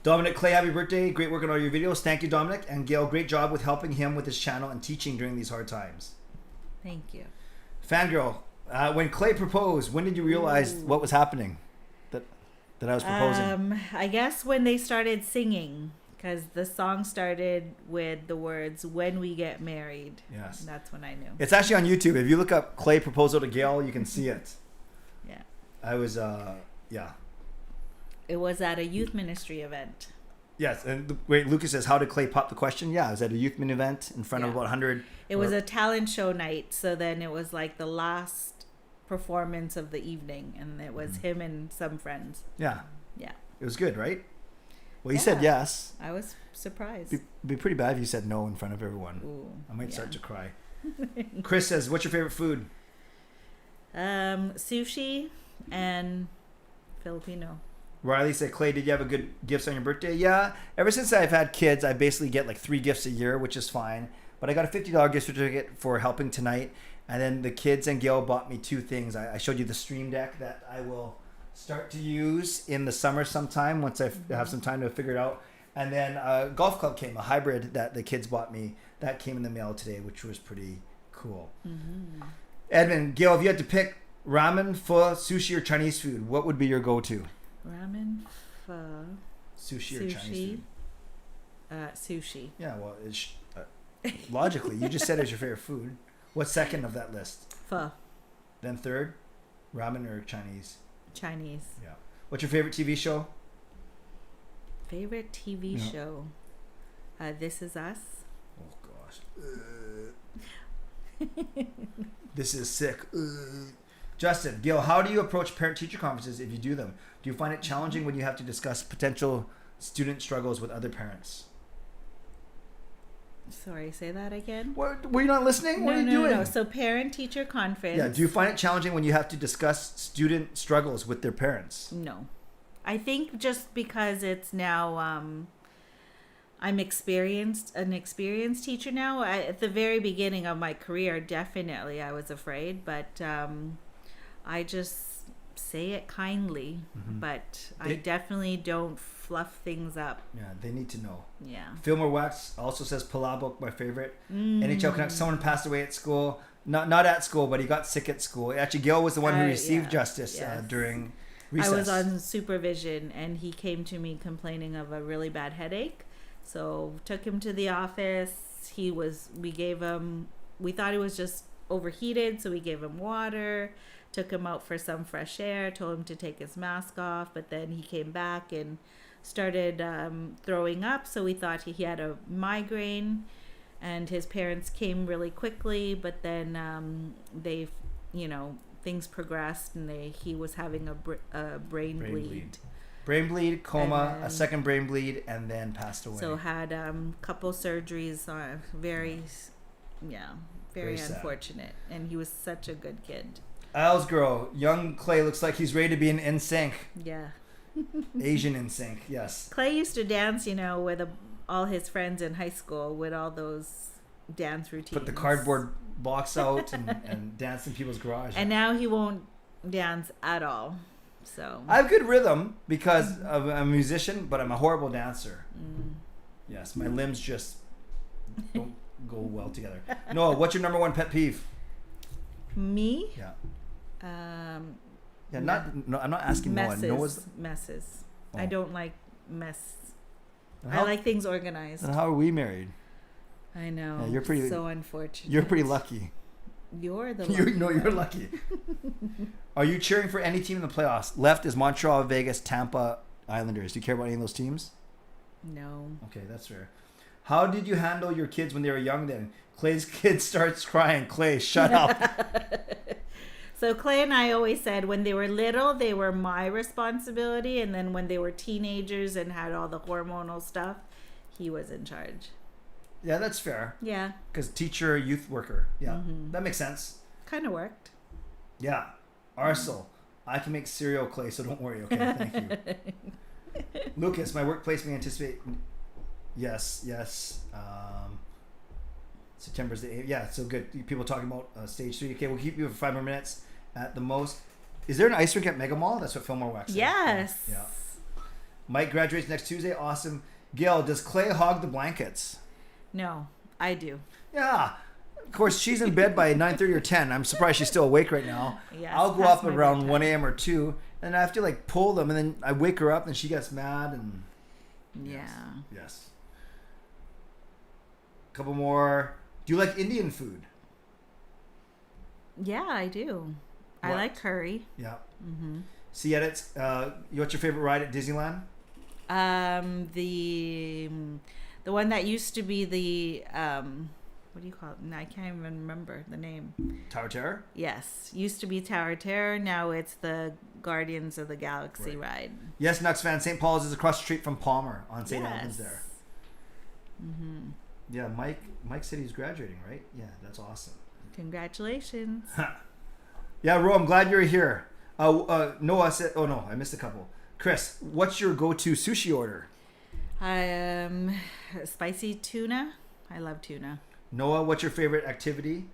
Dominic Clay, happy birthday. Great work on all your videos. Thank you, Dominic. And Gail, great job with helping him with his channel and teaching during these hard times.
Thank you.
Fangirl, when Clay proposed, when did you realize what was happening? That I was proposing?
I guess when they started singing. Because the song started with the words, when we get married.
Yes.
And that's when I knew.
It's actually on YouTube. If you look up Clay proposal to Gail, you can see it.
Yeah.
I was, yeah.
It was at a youth ministry event.
Yes. And wait, Lucas says, how did Clay pop the question? Yeah, I was at a youth ministry event in front of about 100.
It was a talent show night. So then it was like the last performance of the evening. And it was him and some friends.
Yeah.
Yeah.
It was good, right? Well, you said yes.
I was surprised.
It'd be pretty bad if you said no in front of everyone.
Ooh,
I might start to cry. Chris says, what's your favorite food?
Sushi and Filipino.
Riley said, Clay, did you have a good gifts on your birthday? Yeah. Ever since I've had kids, I basically get like 3 gifts a year, which is fine. But I got a $50 gift certificate for helping tonight. And then the kids and Gail bought me 2 things. I showed you the Stream Deck that I will start to use in the summer sometime once I have some time to figure it out. And then a golf club came, a hybrid that the kids bought me. That came in the mail today, which was pretty cool. Mm-hmm. Edmund, Gail, if you had to pick ramen, pho, sushi, or Chinese food, what would be your go-to?
Ramen, pho,
sushi or Chinese food?
Sushi.
Yeah, well, logically, you just said it's your favorite food. What's second of that list?
Pho.
Then third, ramen or Chinese?
Chinese.
Yeah. What's your favorite TV show?
Favorite TV show? This Is Us.
Oh gosh. This is sick. Justin, Gil, how do you approach parent-teacher conferences if you do them? Do you find it challenging when you have to discuss potential student struggles with other parents?
Sorry, say that again.
What, were you not listening? What are you doing?
No. So parent-teacher conference.
Yeah. Do you find it challenging when you have to discuss student struggles with their parents?
No. I think just because it's now I'm an experienced teacher now. At the very beginning of my career, definitely I was afraid, but I just say it kindly. But I definitely don't fluff things up.
Yeah, they need to know.
Yeah.
Fillmore Wax also says Palabok, my favorite. NHL Canucks. Someone passed away at school. Not at school, but he got sick at school. Actually, Gil was the one who received justice during recess.
I was on supervision, and he came to me complaining of a really bad headache. So took him to the office. We thought he was just overheated, so we gave him water, took him out for some fresh air, told him to take his mask off, but then he came back and started throwing up, so we thought he had a migraine, and his parents came really quickly, but then things progressed, and he was having a brain bleed.
Brain bleed, coma, a second brain bleed, and then passed away.
So had couple surgeries. Very unfortunate. And he was such a good kid.
Isles girl, young Clay looks like he's ready to be an NSYNC.
Yeah.
Asian NSYNC, yes.
Clay used to dance, with all his friends in high school with all those dance routines.
Put the cardboard box out and dance in people's garage.
And now he won't dance at all. So
I have good rhythm because I'm a musician, but I'm a horrible dancer. Yes, my limbs just don't go well together. Noah, what's your number one pet peeve?
Me?
Yeah.
I'm
not asking
messes.
Noah.
Messes.
Oh.
I don't like mess. I like things organized.
And how are we married?
I know.
Yeah, you're pretty.
So unfortunate.
You're pretty lucky.
You're the lucky.
You're lucky. Are you cheering for any team in the playoffs? Left is Montreal, Vegas, Tampa, Islanders. Do you care about any of those teams?
No.
Okay, that's fair. How did you handle your kids when they were young then? Clay's kid starts crying. Clay, shut up.
So Clay and I always said when they were little, they were my responsibility. And then when they were teenagers and had all the hormonal stuff, he was in charge.
Yeah, that's fair.
Yeah.
Because teacher, youth worker. Yeah, that makes sense.
Kind of worked.
Yeah. Arcel, I can make cereal, Clay, so don't worry. Okay, thank you. Lucas, my workplace may anticipate. Yes. September's the 8th. Yeah, so good. People talking about stage 3. Okay, we'll keep you for 5 more minutes at the most. Is there an ice rink at Mega Mall? That's what Fillmore Wax said.
Yes.
Yeah. Mike graduates next Tuesday. Awesome. Gail, does Clay hog the blankets?
No, I do.
Yeah. Of course, she's in bed by 9:30 or 10. I'm surprised she's still awake right now.
Yes,
I'll go up around 1 a.m. or 2, and I have to pull them, and then I wake her up, and she gets mad. And
yeah.
Yes. A couple more. Do you like Indian food?
Yeah, I do.
What?
I like curry.
Yeah. See, edits. What's your favorite ride at Disneyland?
The one that used to be the what do you call it? I can't even remember the name.
Tower Terror?
Yes, used to be Tower Terror. Now it's the Guardians of the Galaxy ride.
Yes, Nucks fan. St. Paul's is across the street from Palmer on St. Albans there. Yeah, Mike said he's graduating, right? Yeah, that's awesome.
Congratulations.
Yeah, Ro, I'm glad you're here. Noah said, oh no, I missed a couple. Chris, what's your go-to sushi order?
Spicy tuna. I love tuna.
Noah, what's your favorite activity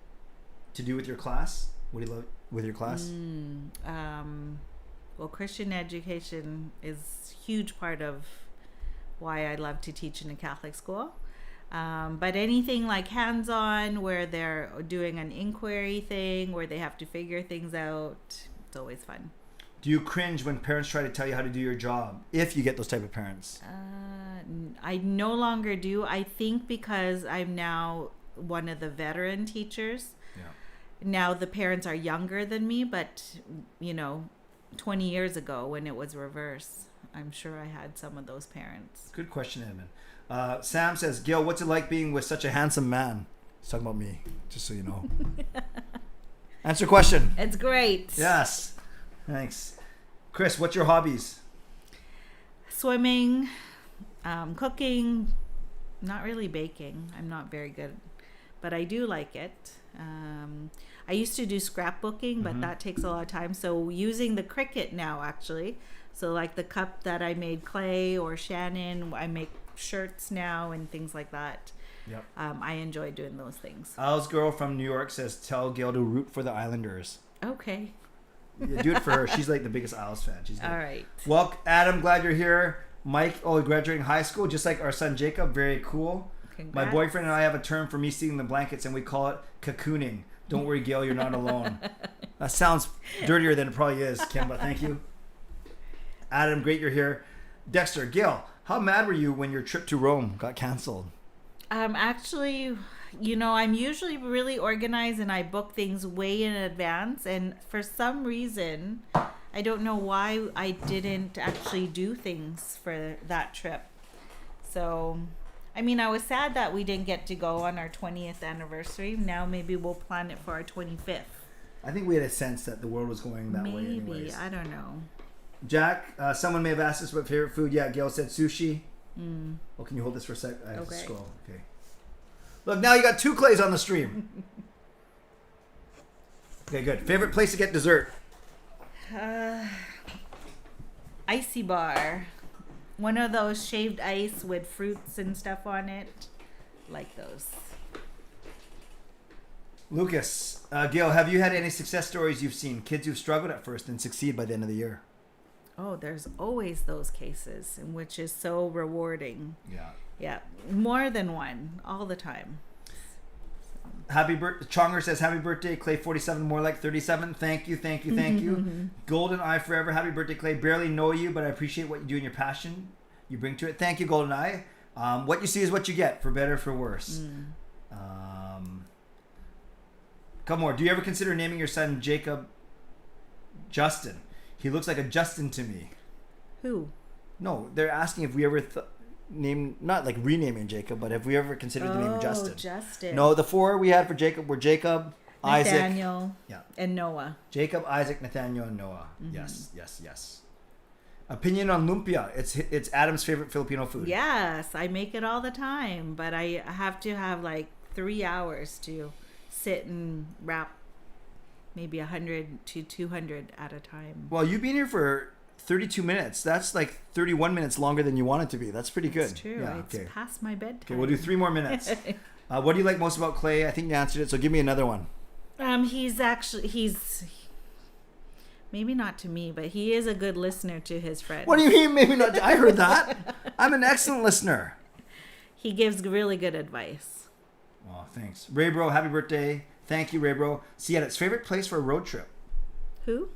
to do with your class? What do you love with your class?
Well, Christian education is a huge part of why I love to teach in a Catholic school. But anything like hands-on, where they're doing an inquiry thing, where they have to figure things out, it's always fun.
Do you cringe when parents try to tell you how to do your job, if you get those type of parents?
I no longer do. I think because I'm now one of the veteran teachers.
Yeah.
Now the parents are younger than me, but 20 years ago when it was reverse, I'm sure I had some of those parents.
Good question, Edmund. Sam says, Gil, what's it like being with such a handsome man? He's talking about me, just so you know. Answer question.
It's great.
Yes. Thanks. Chris, what's your hobbies?
Swimming, cooking, not really baking. I'm not very good, but I do like it. I used to do scrapbooking, but that takes a lot of time. So using the Cricut now, actually. So like the cup that I made Clay or Shannon, I make shirts now and things like that.
Yep.
I enjoy doing those things.
Al's girl from New York says, tell Gail to root for the Islanders.
Okay.
Yeah, do it for her. She's like the biggest Isles fan. She's good.
All right.
Well, Adam, glad you're here. Mike, graduating high school, just like our son Jacob. Very cool.
Congrats.
My boyfriend and I have a term for me seeing the blankets, and we call it cocooning. Don't worry, Gail, you're not alone. That sounds dirtier than it probably is, Kim, but thank you. Adam, great you're here. Dexter, Gail, how mad were you when your trip to Rome got canceled?
Actually, I'm usually really organized and I book things way in advance. And for some reason, I don't know why I didn't actually do things for that trip. So, I was sad that we didn't get to go on our 20th anniversary. Now maybe we'll plan it for our 25th.
I think we had a sense that the world was going that way anyways.
Maybe, I don't know.
Jack, someone may have asked us about favorite food. Yeah, Gail said sushi. Oh, can you hold this for a sec? I have to scroll. Okay. Look, now you got 2 Clays on the stream. Okay, good. Favorite place to get dessert?
Icy bar. One of those shaved ice with fruits and stuff on it. Like those.
Lucas, Gail, have you had any success stories you've seen? Kids who've struggled at first and succeed by the end of the year?
Oh, there's always those cases, which is so rewarding.
Yeah.
Yeah, more than one, all the time.
Happy birthday. Chonger says, happy birthday, Clay 47, more like 37. Thank you. Golden Eye forever. Happy birthday, Clay. Barely know you, but I appreciate what you do and your passion you bring to it. Thank you, Golden Eye. What you see is what you get, for better, for worse. Couple more. Do you ever consider naming your son Jacob Justin? He looks like a Justin to me.
Who?
No, they're asking if we ever named, not like renaming Jacob, but have we ever considered the name Justin?
Justin.
No, the 4 we had for Jacob were Jacob,
Nathaniel,
Isaac,
and Noah.
Jacob, Isaac, Nathaniel, and Noah. Yes. Opinion on lumpia. It's Adam's favorite Filipino food.
Yes, I make it all the time, but I have to have like 3 hours to sit and wrap maybe 100 to 200 at a time.
Well, you've been here for 32 minutes. That's like 31 minutes longer than you want it to be. That's pretty good.
That's true.
Yeah,
it's past my bedtime.
Okay, we'll do 3 more minutes. What do you like most about Clay? I think you answered it, so give me another one.
He's maybe not to me, but he is a good listener to his friends.
What do you mean maybe not? I heard that. I'm an excellent listener.
He gives really good advice.
Oh, thanks. Ray Bro, happy birthday. Thank you, Ray Bro. Seattle's favorite place for a road trip?
Who?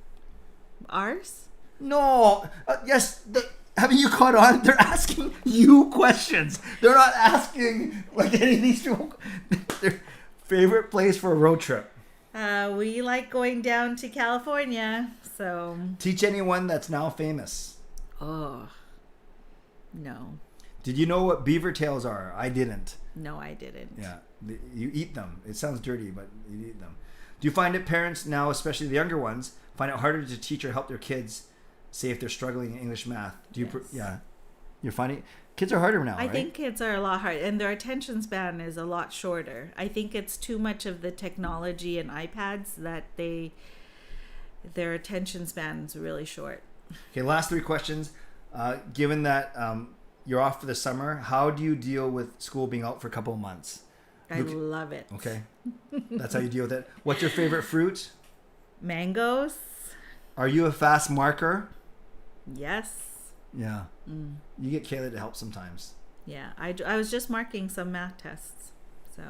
Ours?
No. Yes. Haven't you caught on? They're asking you questions. They're not asking like any of these people. Their favorite place for a road trip?
We like going down to California, so.
Teach anyone that's now famous.
Oh. No.
Did you know what beaver tails are? I didn't.
No, I didn't.
Yeah. You eat them. It sounds dirty, but you eat them. Do you find that parents now, especially the younger ones, find it harder to teach or help their kids, say if they're struggling in English math? Do you?
Yes.
Yeah. You're finding kids are harder now,
I
right?
think kids are a lot harder, and their attention span is a lot shorter. I think it's too much of the technology and iPads that their attention span's really short.
Okay, last 3 questions. Given that you're off for the summer, how do you deal with school being out for a couple of months?
I love it.
Okay. That's how you deal with it. What's your favorite fruit?
Mangoes.
Are you a fast marker?
Yes.
Yeah. You get Kayla to help sometimes.
Yeah. I was just marking some math tests. So.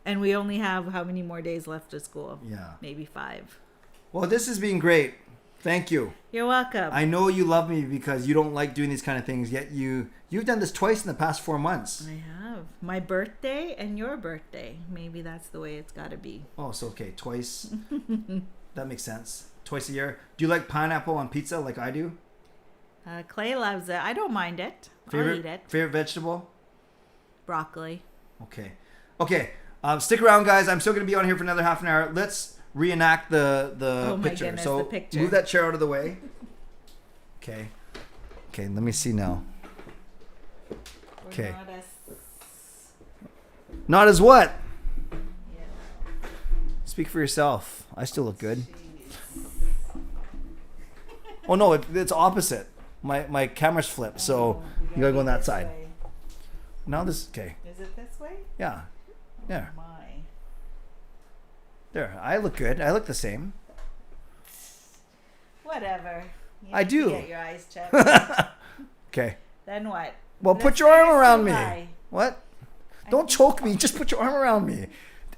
And we only have how many more days left of school?
Yeah.
Maybe 5.
Well, this has been great. Thank you.
You're welcome.
I know you love me because you don't like doing these kind of things, yet you've done this twice in the past 4 months.
I have. My birthday and your birthday. Maybe that's the way it's got to be.
Oh, so okay. Twice. That makes sense. Twice a year. Do you like pineapple on pizza like I do?
Clay loves it. I don't mind it. I'll eat it.
Favorite vegetable?
Broccoli.
Okay. Stick around, guys. I'm still going to be on here for another half an hour. Let's reenact the
Oh my
picture.
goodness,
So
the picture.
move that chair out of the way. Okay. Let me see now. Okay. Not as what?
Yeah.
Speak for yourself. I still look good. Oh no, it's opposite. My camera's flipped, so you gotta go on that side.
Way.
Now this okay.
Is it this way?
Yeah. There.
Oh my.
There. I look good. I look the same.
Whatever. You
I
need to
do.
Get your eyes checked.
Okay.
Then what?
Well,
The
put your arm
stairs
around
too
me.
high.
What? Don't choke me. Just put your arm around me.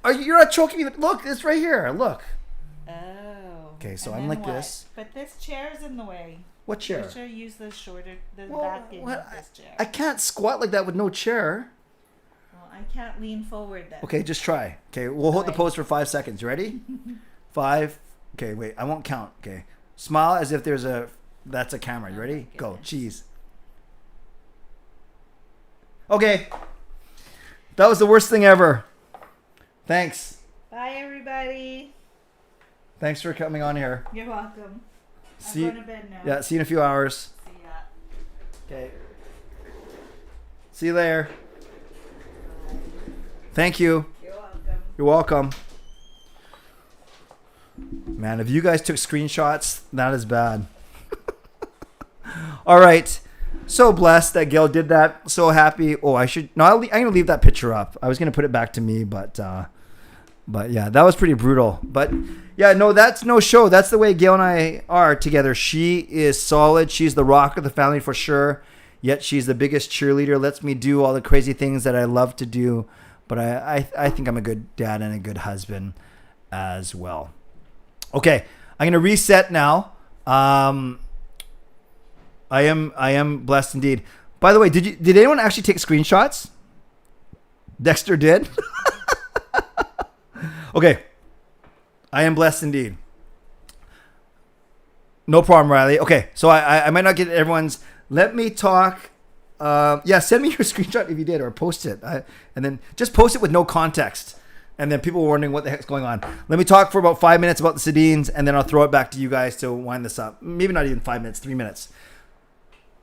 You're not choking me. Look, it's right here. Look.
Oh.
Okay, so
And
I'm
then
like
what?
this.
But this chair's in the way.
What chair?
You should use the
Well,
back end
what?
of this chair.
I can't squat like that with no chair.
Well, I can't lean forward then.
Okay, just try. Okay, we'll hold the
Alright.
pose for 5 seconds. You ready? 5. Okay, wait. I won't count. Okay. Smile as if that's a camera. You ready?
my
Go.
goodness.
Cheese. Okay. That was the worst thing ever. Thanks.
Bye, everybody.
Thanks for coming on here.
You're welcome.
See,
I'm going to bed now.
yeah, see you in a few hours.
See ya.
Okay. See you later. Thank you.
You're welcome.
You're welcome. Man, if you guys took screenshots, that is bad. All right. So blessed that Gail did that. So happy. Oh, I'm going to leave that picture up. I was going to put it back to me, but yeah, that was pretty brutal. But yeah, no, that's no show. That's the way Gail and I are together. She is solid. She's the rock of the family for sure. Yet she's the biggest cheerleader. Lets me do all the crazy things that I love to do. But I think I'm a good dad and a good husband as well. Okay, I'm going to reset now. I am blessed indeed. By the way, did anyone actually take screenshots? Dexter did. Okay. I am blessed indeed. No problem, Riley. Okay, so I might not get everyone's. Let me talk. Yeah, send me your screenshot if you did, or post it. And then just post it with no context. And then people were wondering what the heck's going on. Let me talk for about 5 minutes about the Sedines, and then I'll throw it back to you guys to wind this up. Maybe not even 5 minutes, 3 minutes.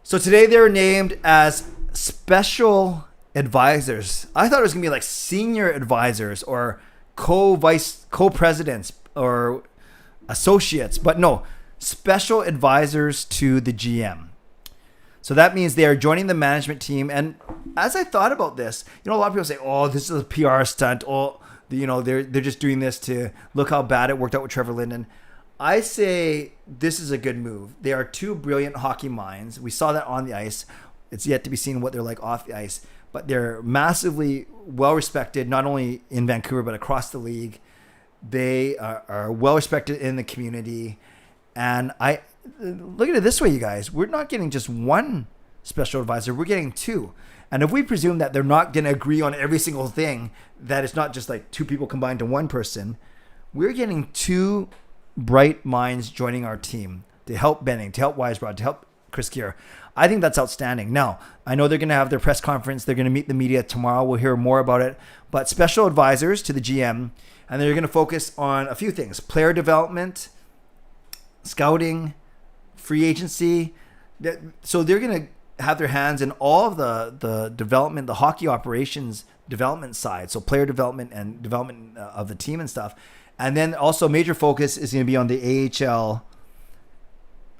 So today they were named as special advisors. I thought it was going to be like senior advisors or co-presidents or associates, but no, special advisors to the GM. So that means they are joining the management team. And as I thought about this, a lot of people say, oh, this is a PR stunt. Oh, they're just doing this to look how bad it worked out with Trevor Linden. I say this is a good move. They are two brilliant hockey minds. We saw that on the ice. It's yet to be seen what they're like off the ice. But they're massively well-respected, not only in Vancouver, but across the league. They are well-respected in the community. And I look at it this way, you guys. We're not getting just one special advisor. We're getting two. And if we presume that they're not going to agree on every single thing, that it's not just like two people combined to one person, we're getting two bright minds joining our team to help Benning, to help Weisbrod, to help Chris Gear. I think that's outstanding. Now, I know they're going to have their press conference. They're going to meet the media tomorrow. We'll hear more about it. But special advisors to the GM, and they're going to focus on a few things: player development, scouting, free agency. So they're going to have their hands in all of the development, the hockey operations development side. So player development and development of the team and stuff. And then also major focus is going to be on the AHL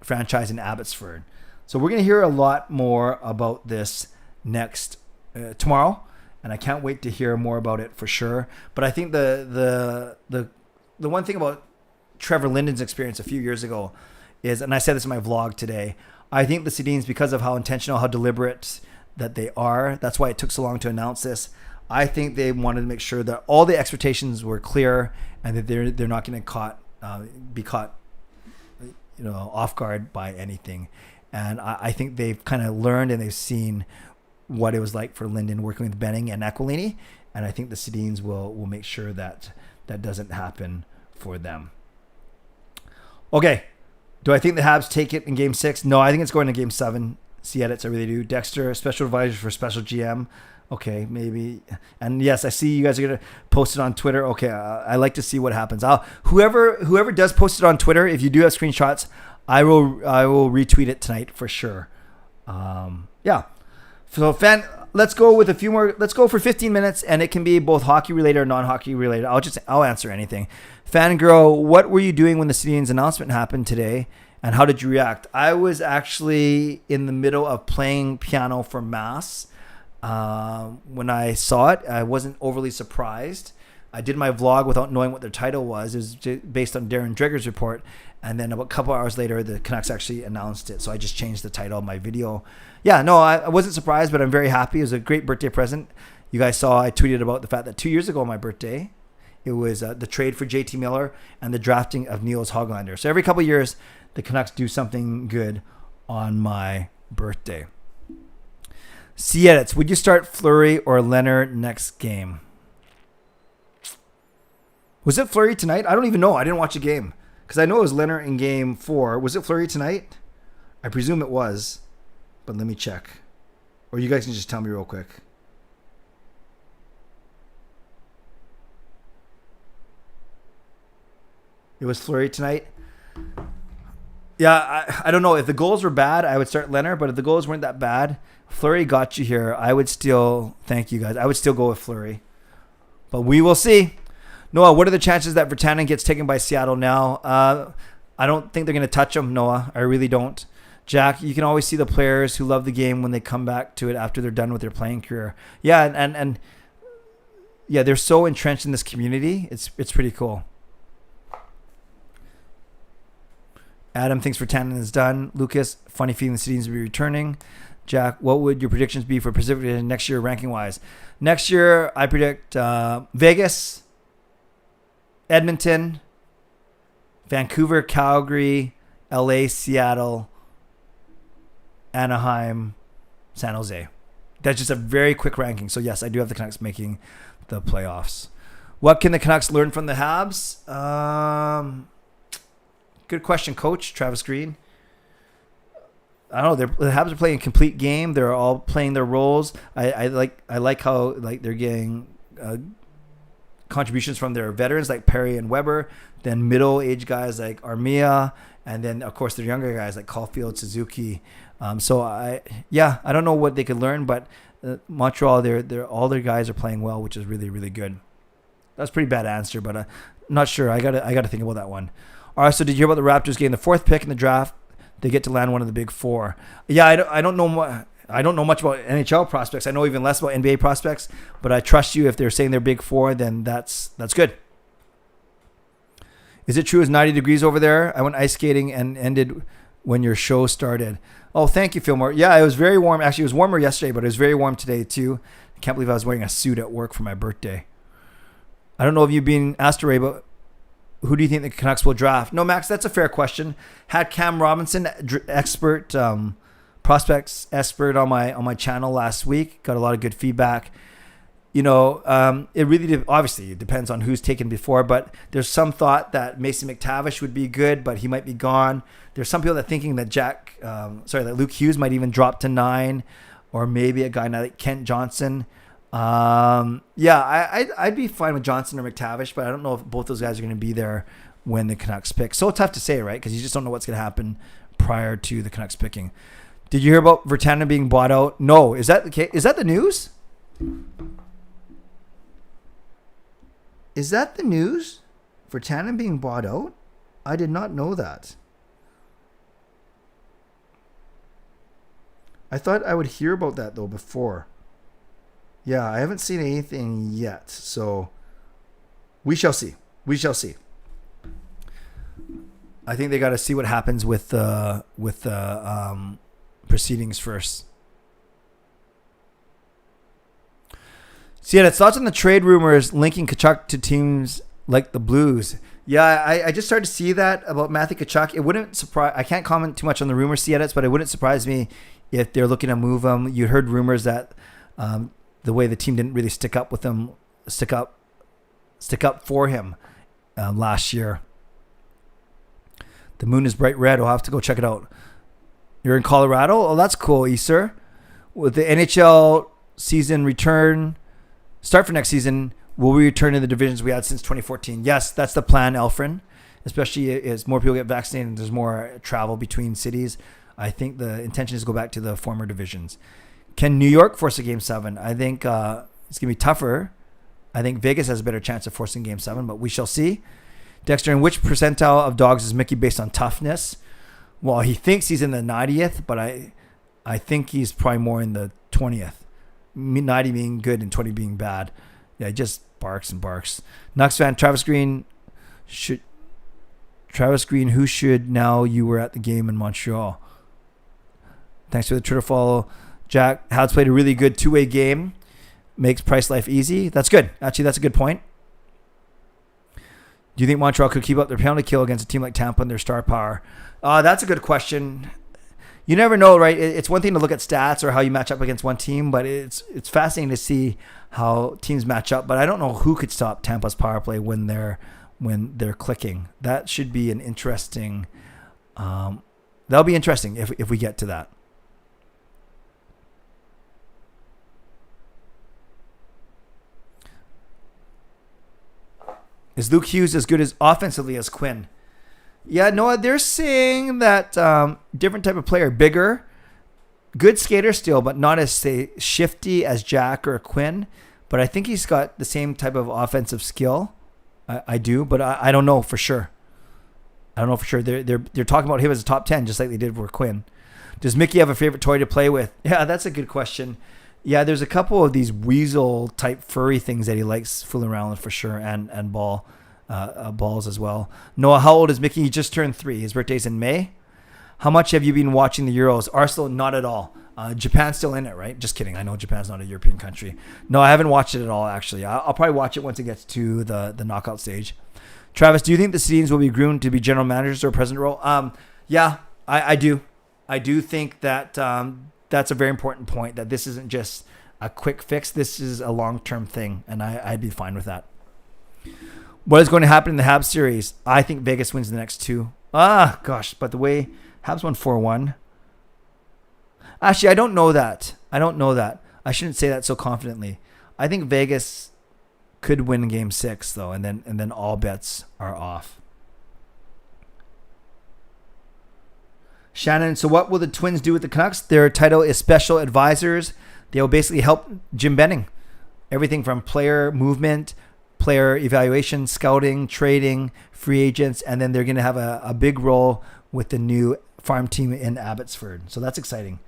franchise in Abbotsford. So we're going to hear a lot more about this next tomorrow, and I can't wait to hear more about it for sure. But I think the one thing about Trevor Linden's experience a few years ago is, and I said this in my vlog today, I think the Sedines, because of how intentional, how deliberate that they are, that's why it took so long to announce this. I think they wanted to make sure that all the expectations were clear and that they're not going to be caught off guard by anything. And I think they've kind of learned and they've seen what it was like for Linden working with Benning and Aquilini. And I think the Sedines will make sure that that doesn't happen for them. Okay. Do I think the Habs take it in Game 6? No, I think it's going to Game 7. See edits, I really do. Dexter, special advisor for special GM. Okay, maybe. And yes, I see you guys are going to post it on Twitter. Okay, I like to see what happens. Whoever does post it on Twitter, if you do have screenshots, I will retweet it tonight for sure. Yeah. So let's go with a few more. Let's go for 15 minutes, and it can be both hockey related or non-hockey related. I'll answer anything. Fangirl, what were you doing when the Sedines announcement happened today? And how did you react? I was actually in the middle of playing piano for Mass. When I saw it, I wasn't overly surprised. I did my vlog without knowing what their title was. It was based on Darren Dreger's report. And then about a couple hours later, the Canucks actually announced it. So I just changed the title of my video. Yeah, no, I wasn't surprised, but I'm very happy. It was a great birthday present. You guys saw I tweeted about the fact that 2 years ago on my birthday, it was the trade for JT Miller and the drafting of Niels Hoglander. So every couple of years, the Canucks do something good on my birthday. C-edits. Would you start Fleury or Leonard next game? Was it Fleury tonight? I don't even know. I didn't watch a game. Because I know it was Leonard in game 4. Was it Fleury tonight? I presume it was. But let me check. Or you guys can just tell me real quick. It was Fleury tonight. Yeah, I don't know. If the goals were bad, I would start Leonard. But if the goals weren't that bad, Fleury got you here. I would still, thank you guys, I would still go with Fleury. But we will see. Noah, what are the chances that Virtanen gets taken by Seattle now? I don't think they're going to touch him, Noah. I really don't. Jack, you can always see the players who love the game when they come back to it after they're done with their playing career. Yeah, and yeah, they're so entrenched in this community. It's pretty cool. Adam thinks Virtanen is done. Lucas, funny feeling the Sedins will be returning. Jack, what would your predictions be for Pacific Division next year ranking-wise? Next year, I predict Vegas, Edmonton, Vancouver, Calgary, LA, Seattle, Anaheim, San Jose. That's just a very quick ranking. So, yes, I do have the Canucks making the playoffs. What can the Canucks learn from the Habs? Good question, Coach Travis Green. I don't know. The Habs are playing a complete game. They're all playing their roles. I like how they're getting contributions from their veterans like Perry and Weber, then middle-aged guys like Armia, and then of course their younger guys like Caulfield, Suzuki. So I don't know what they could learn, but Montreal, they're all their guys are playing well, which is really, really good. That's a pretty bad answer, but I'm not sure. I gotta think about that one. All right, so did you hear about the Raptors getting the 4th pick in the draft? They get to land one of the big 4. Yeah, I don't know much about NHL prospects. I know even less about NBA prospects, but I trust you. If they're saying they're big 4, then that's good. Is it true it's 90 degrees over there? I went ice skating and ended when your show started. Oh, thank you, Fillmore. Yeah, it was very warm. Actually, it was warmer yesterday, but it was very warm today too. I can't believe I was wearing a suit at work for my birthday. I don't know if you've been asked already, but who do you think the Canucks will draft? No, Max, that's a fair question. Had Cam Robinson, expert prospects expert on my channel last week. Got a lot of good feedback. You know, it really obviously it depends on who's taken before, but there's some thought that Mason McTavish would be good, but he might be gone. There's some people that thinking that that Luke Hughes might even drop to 9, or maybe a guy like Kent Johnson. I'd be fine with Johnson or McTavish, but I don't know if both those guys are going to be there when the Canucks pick. So tough to say, right? Because you just don't know what's going to happen prior to the Canucks picking. Did you hear about Virtanen being bought out? No. Is that the case? Is that the news? Is that the news? Virtanen being bought out? I did not know that. I thought I would hear about that though before. Yeah, I haven't seen anything yet, so we shall see. We shall see. I think they got to see what happens with the proceedings first. So yeah, thoughts on the trade rumors linking Tkachuk to teams like the Blues. Yeah, I just started to see that about Matthew Tkachuk. It wouldn't surprise. I can't comment too much on the rumors yet, but it wouldn't surprise me if they're looking to move him. You heard rumors that the way the team didn't really stick up for him last year. The moon is bright red. I'll have to go check it out. You're in Colorado? Oh, that's cool, Easter. With the NHL season start for next season, will we return to the divisions we had since 2014? Yes, that's the plan, Elfrin. Especially as more people get vaccinated and there's more travel between cities. I think the intention is to go back to the former divisions. Can New York force a Game 7? I think it's going to be tougher. I think Vegas has a better chance of forcing Game 7, but we shall see. Dexter, in which percentile of dogs is Mickey based on toughness? Well, he thinks he's in the 90th, but I think he's probably more in the 20th. 90 being good and 20 being bad. Yeah, he just barks and barks. Nucks fan, Travis Green, who should now you were at the game in Montreal. Thanks for the Twitter follow. Jack, Howard's played a really good two-way game. Makes Price life easy. That's good. Actually, that's a good point. Do you think Montreal could keep up their penalty kill against a team like Tampa and their star power? That's a good question. You never know, right? It's one thing to look at stats or how you match up against one team, but it's fascinating to see how teams match up. But I don't know who could stop Tampa's power play when they're clicking. That should be an interesting. That'll be interesting if we get to that. Is Luke Hughes as good as offensively as Quinn? Yeah, no, they're saying that different type of player, bigger, good skater still, but not as say shifty as Jack or Quinn. But I think he's got the same type of offensive skill. I do, but I don't know for sure. I don't know for sure. They're talking about him as a top 10, just like they did for Quinn. Does Mickey have a favorite toy to play with? Yeah, that's a good question. Yeah, there's a couple of these weasel type furry things that he likes fooling around with for sure, and balls as well. Noah, how old is Mickey? He just turned 3. His birthday's in May. How much have you been watching the Euros? Arsenal, not at all. Japan's still in it, right? Just kidding. I know Japan's not a European country. No, I haven't watched it at all, actually. I'll probably watch it once it gets to the knockout stage. Travis, do you think the Sedins will be groomed to be general managers or president role? Yeah, I do. I do think that that's a very important point, that this isn't just a quick fix. This is a long-term thing, and I'd be fine with that. What is going to happen in the Habs series? I think Vegas wins the next 2. Gosh, but the way Habs won 4-1. Actually, I don't know that. I shouldn't say that so confidently. I think Vegas could win game 6 though, and then all bets are off. Shannon, so what will the Twins do with the Canucks? Their title is special advisors. They will basically help Jim Benning. Everything from player movement, player evaluation, scouting, trading, free agents, and then they're going to have a big role with the new farm team in Abbotsford. So that's exciting.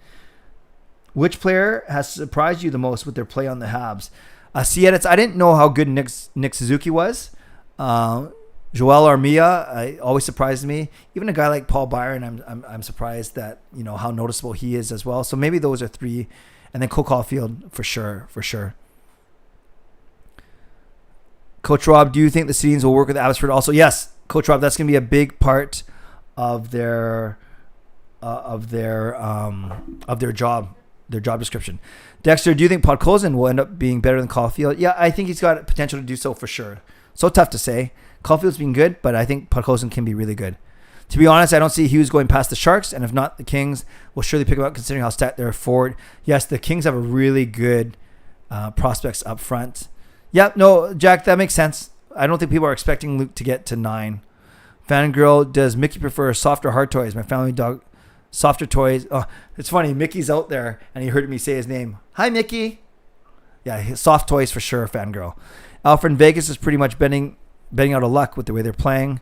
Which player has surprised you the most with their play on the Habs? Seattle, I didn't know how good Nick Suzuki was. Joel Armia always surprised me. Even a guy like Paul Byron, I'm surprised that how noticeable he is as well. So maybe those are 3, and then Cole Caulfield for sure. Coach Rob, do you think the Sedins will work with Abbotsford also? Yes, Coach Rob, that's going to be a big part of their job description. Dexter, do you think Podkolzin will end up being better than Caulfield? Yeah, I think he's got potential to do so for sure. So tough to say. Caulfield's been good, but I think Podkolzin can be really good. To be honest, I don't see Hughes going past the Sharks, and if not, the Kings will surely pick him up considering how stacked they're forward. Yes, the Kings have a really good prospects up front. Yeah, no, Jack, that makes sense. I don't think people are expecting Luke to get to 9. Fangirl, does Mickey prefer soft or hard toys? My family dog, softer toys. Oh, it's funny. Mickey's out there, and he heard me say his name. Hi, Mickey. Yeah, soft toys for sure, Fangirl. Alfred, Vegas is pretty much betting out of luck with the way they're playing.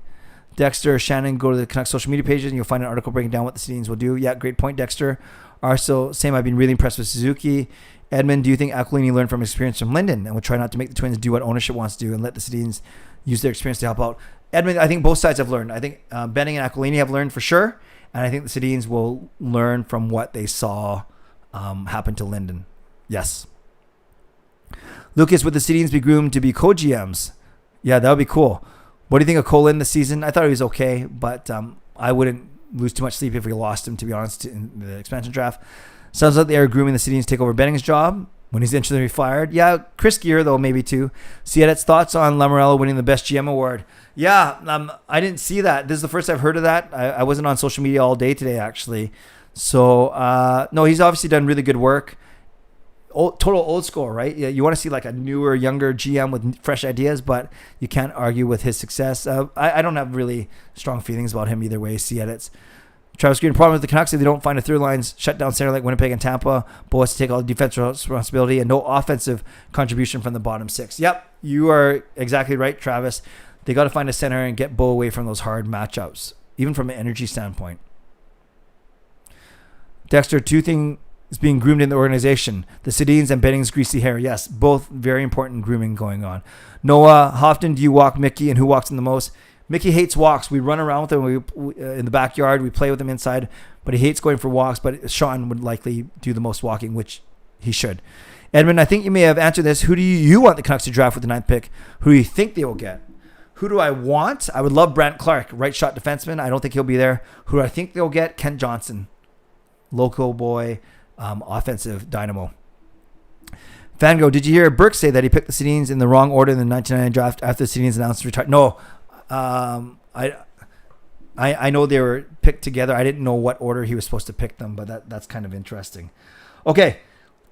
Dexter, Shannon, go to the Canucks social media pages and you'll find an article breaking down what the Sedins will do. Yeah, great point, Dexter. Also, same, I've been really impressed with Suzuki. Edmund, do you think Aquilini learned from experience from Linden and will try not to make the Twins do what ownership wants to do and let the Sedins use their experience to help out? Edmund, I think both sides have learned. I think Benning and Aquilini have learned for sure, and I think the Sedins will learn from what they saw happen to Linden. Yes. Lucas, would the Sedins be groomed to be co-GMs? Yeah, that would be cool. What do you think of Colin this season? I thought he was okay, but I wouldn't lose too much sleep if we lost him, to be honest, in the expansion draft. Sounds like they are grooming the Sedins to take over Benning's job when he's interested to be fired. Yeah, Chris Gear, though, maybe too. Seattle's thoughts on Lamorello winning the Best GM award? Yeah, I didn't see that. This is the first I've heard of that. I wasn't on social media all day today, actually. So, no, he's obviously done really good work. Total old school, right? Yeah, you want to see like a newer, younger GM with fresh ideas, but you can't argue with his success. I don't have really strong feelings about him either way. Seattle's. Travis Green, problem with the Canucks if they don't find a third line shut down center like Winnipeg and Tampa. Both to take all the defensive responsibility and no offensive contribution from the bottom 6. Yep, you are exactly right, Travis. They got to find a center and get Bo away from those hard matchups, even from an energy standpoint. Dexter, two things being groomed in the organization: the Sedins and Benning's greasy hair. Yes, both very important grooming going on. Noah, how often do you walk Mickey, and who walks him the most? Mickey hates walks. We run around with him we in the backyard. We play with him inside, but he hates going for walks. But Sean would likely do the most walking, which he should. Edmund, I think you may have answered this. Who do you want the Canucks to draft with the 9th pick? Who do you think they will get? Who do I want? I would love Brant Clark, right shot defenseman. I don't think he'll be there. Who do I think they'll get? Kent Johnson, local boy, offensive dynamo. Fango, did you hear Burke say that he picked the Sedins in the wrong order in the 1999 draft after the Sedins announced retire? No, I know they were picked together. I didn't know what order he was supposed to pick them, but that's kind of interesting. Okay,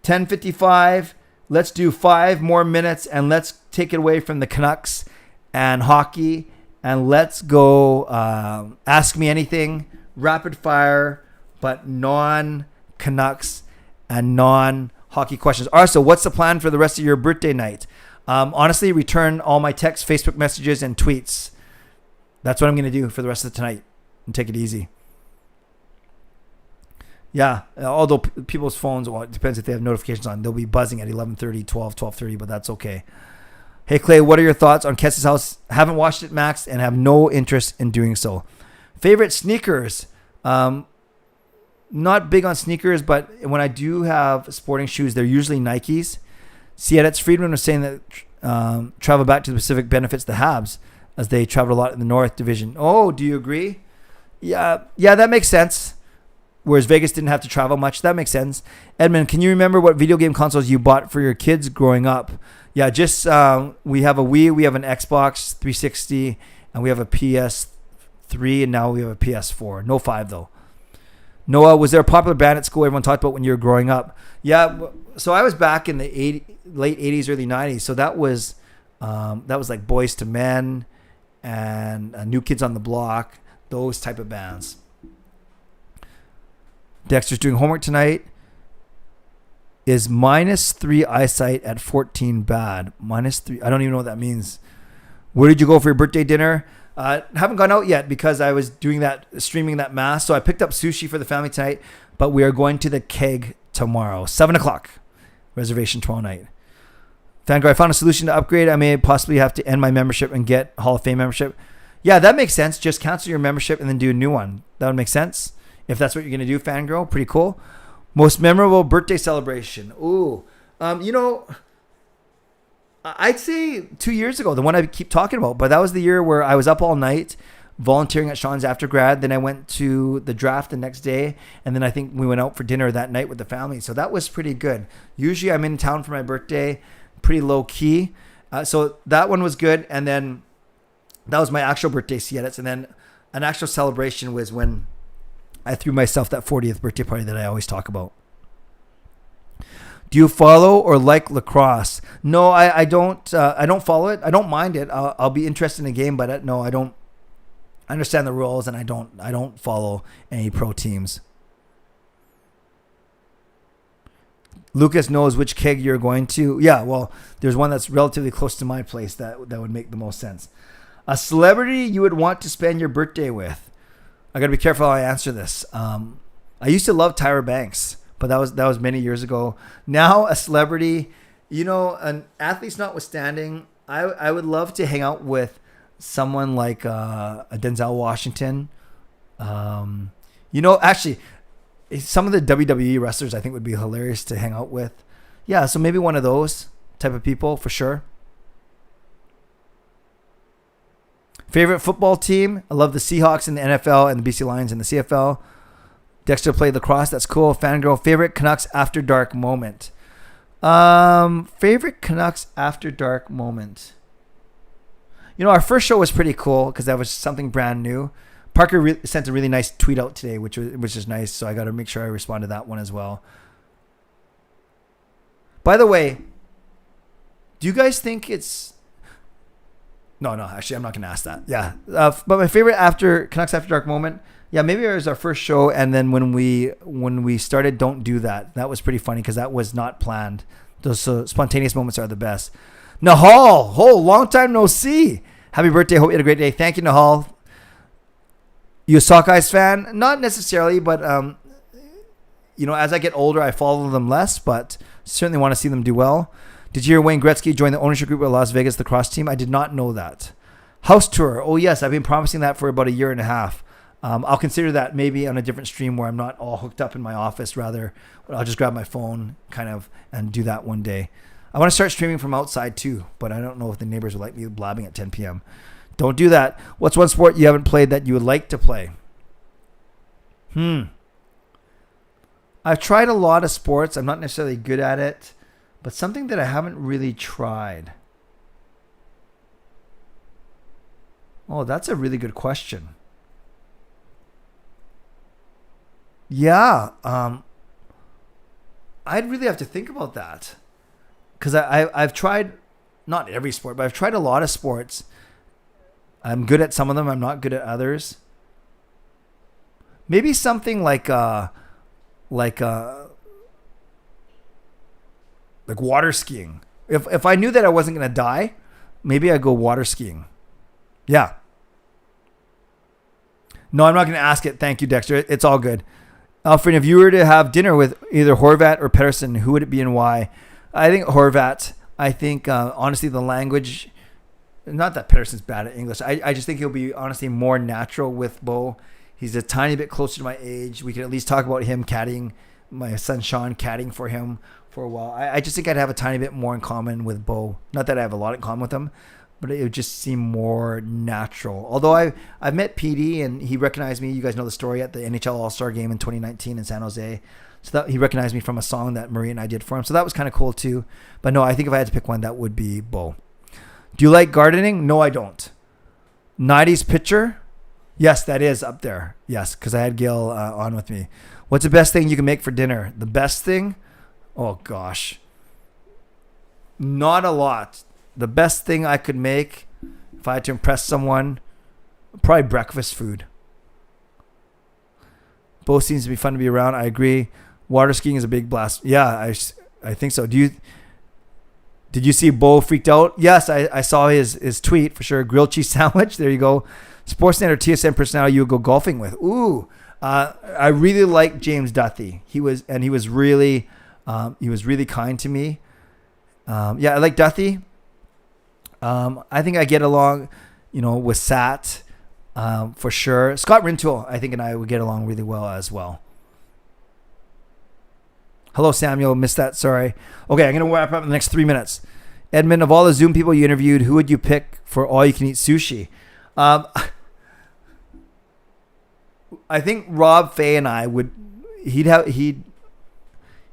10:55. Let's do 5 more minutes, and let's take it away from the Canucks and hockey, and let's go ask me anything, rapid fire, but non-Canucks and non-hockey questions. Also, what's the plan for the rest of your birthday night? Honestly, return all my texts, Facebook messages, and tweets. That's what I'm going to do for the rest of tonight and take it easy. Yeah, although people's phones, well, it depends if they have notifications on. They'll be buzzing at 11:30, 12:30, but that's okay. Hey, Clay, what are your thoughts on Kess's House? Haven't watched it, Max, and have no interest in doing so. Favorite sneakers? Not big on sneakers, but when I do have sporting shoes, they're usually Nikes. Seattle Friedman was saying that travel back to the Pacific benefits the Habs as they travel a lot in the North Division. Oh, do you agree? Yeah, that makes sense. Whereas Vegas didn't have to travel much. That makes sense. Edmund, can you remember what video game consoles you bought for your kids growing up? Yeah, just we have a Wii, we have an Xbox 360, and we have a PS3, and now we have a PS4. No 5, though. Noah, was there a popular band at school everyone talked about when you were growing up? Yeah, so I was back in the late 80s, early 90s. So that was like Boys to Men and New Kids on the Block, those type of bands. Dexter's doing homework tonight. Is -3 eyesight at 14 bad? -3. I don't even know what that means. Where did you go for your birthday dinner? Haven't gone out yet because I was streaming that mass. So I picked up sushi for the family tonight, but we are going to the Keg tomorrow, 7:00. Reservation tomorrow night. Fangirl, I found a solution to upgrade. I may possibly have to end my membership and get Hall of Fame membership. Yeah, that makes sense. Just cancel your membership and then do a new one. That would make sense. If that's what you're going to do, Fangirl. Pretty cool. Most memorable birthday celebration. Ooh. I'd say 2 years ago, the one I keep talking about. But that was the year where I was up all night volunteering at Sean's after grad. Then I went to the draft the next day. And then I think we went out for dinner that night with the family. So that was pretty good. Usually I'm in town for my birthday. Pretty low key. So that one was good. And then that was my actual birthday, Seattle. And then an actual celebration was when I threw myself that 40th birthday party that I always talk about. Do you follow or like lacrosse? No, I don't. I don't follow it. I don't mind it. I'll be interested in the game, but no, I don't. I understand the rules, and I don't follow any pro teams. Lucas knows which keg you're going to. Yeah, well, there's one that's relatively close to my place that would make the most sense. A celebrity you would want to spend your birthday with? I got to be careful how I answer this. I used to love Tyra Banks, but that was many years ago. Now a celebrity, an athlete's notwithstanding, I would love to hang out with someone like a Denzel Washington. Actually, some of the WWE wrestlers I think would be hilarious to hang out with. Yeah, so maybe one of those type of people for sure. Favorite football team? I love the Seahawks in the NFL and the BC Lions in the CFL. Dexter played lacrosse. That's cool. Fangirl. Favorite Canucks after dark moment? Favorite Canucks after dark moment? Our first show was pretty cool because that was something brand new. Parker sent a really nice tweet out today, which is nice. So I got to make sure I respond to that one as well. By the way, do you guys think it's... No, actually, I'm not going to ask that. Yeah. But my favorite Canucks After Dark moment, yeah, maybe it was our first show. And then when we started Don't Do That, that was pretty funny because that was not planned. Those spontaneous moments are the best. Nahal, long time no see. Happy birthday. Hope you had a great day. Thank you, Nahal. You a Sockeyes fan? Not necessarily, but as I get older, I follow them less, but certainly want to see them do well. Did you hear Wayne Gretzky join the ownership group of Las Vegas lacrosse team? I did not know that. House tour. Oh, yes. I've been promising that for about a year and a half. I'll consider that maybe on a different stream where I'm not all hooked up in my office. Rather, I'll just grab my phone and do that one day. I want to start streaming from outside too, but I don't know if the neighbors will like me blabbing at 10 p.m. Don't do that. What's one sport you haven't played that you would like to play? I've tried a lot of sports. I'm not necessarily good at it, but something that I haven't really tried. Oh, that's a really good question. Yeah, I'd really have to think about that, because I've tried, not every sport, but I've tried a lot of sports. I'm good at some of them. I'm not good at others. Maybe something like water skiing. If I knew that I wasn't going to die, maybe I'd go water skiing. Yeah. No, I'm not going to ask it. Thank you, Dexter. It's all good. Alfred, if you were to have dinner with either Horvat or Pedersen, who would it be and why? I think Horvat. I think, honestly, the language, not that Pedersen's bad at English. I just think he'll be, honestly, more natural with Bo. He's a tiny bit closer to my age. We can at least talk about him caddying, my son Sean caddying for him for a while. I just think I'd have a tiny bit more in common with Bo. Not that I have a lot in common with him, but it would just seem more natural. Although I've met PD and he recognized me. You guys know the story at the NHL All-Star Game in 2019 in San Jose. So that he recognized me from a song that Marie and I did for him. So that was kind of cool too. But no, I think if I had to pick one, that would be Bo. Do you like gardening? No, I don't. 90s picture? Yes, that is up there. Yes, because I had Gail on with me. What's the best thing you can make for dinner? The best thing? Oh, gosh. Not a lot. The best thing I could make, if I had to impress someone, probably breakfast food. Both seems to be fun to be around. I agree. Water skiing is a big blast. Yeah, I think so. Did you see Bo freaked out? Yes, I saw his tweet for sure. Grilled cheese sandwich. There you go. Sportsnet or TSN personality you would go golfing with? Ooh, I really like James Duthie. He was really kind to me. Yeah, I like Duthie. I think I get along, with Sat, for sure. Scott Rintoul, I think, and I would get along really well as well. Hello, Samuel. Missed that. Sorry. Okay, I'm going to wrap up in the next 3 minutes. Edmund, of all the Zoom people you interviewed, who would you pick for all-you-can-eat sushi? I think Rob Fay and I we'd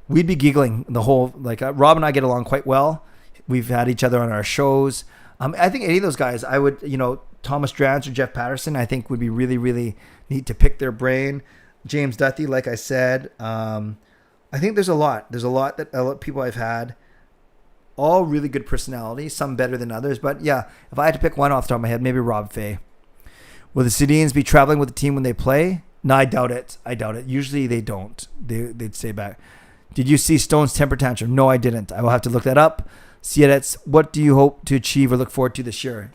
be giggling the whole, Rob and I get along quite well. We've had each other on our shows. I think any of those guys, I would, Thomas Drance or Jeff Patterson, I think would be really, really neat to pick their brain. James Duthie, like I said. I think there's a lot that people I've had, all really good personalities, some better than others. But yeah, if I had to pick one off the top of my head, maybe Rob Fay. Will the Sedins be traveling with the team when they play? No, I doubt it. Usually they don't. They'd stay back. Did you see Stone's temper tantrum? No, I didn't. I will have to look that up. See it. What do you hope to achieve or look forward to this year?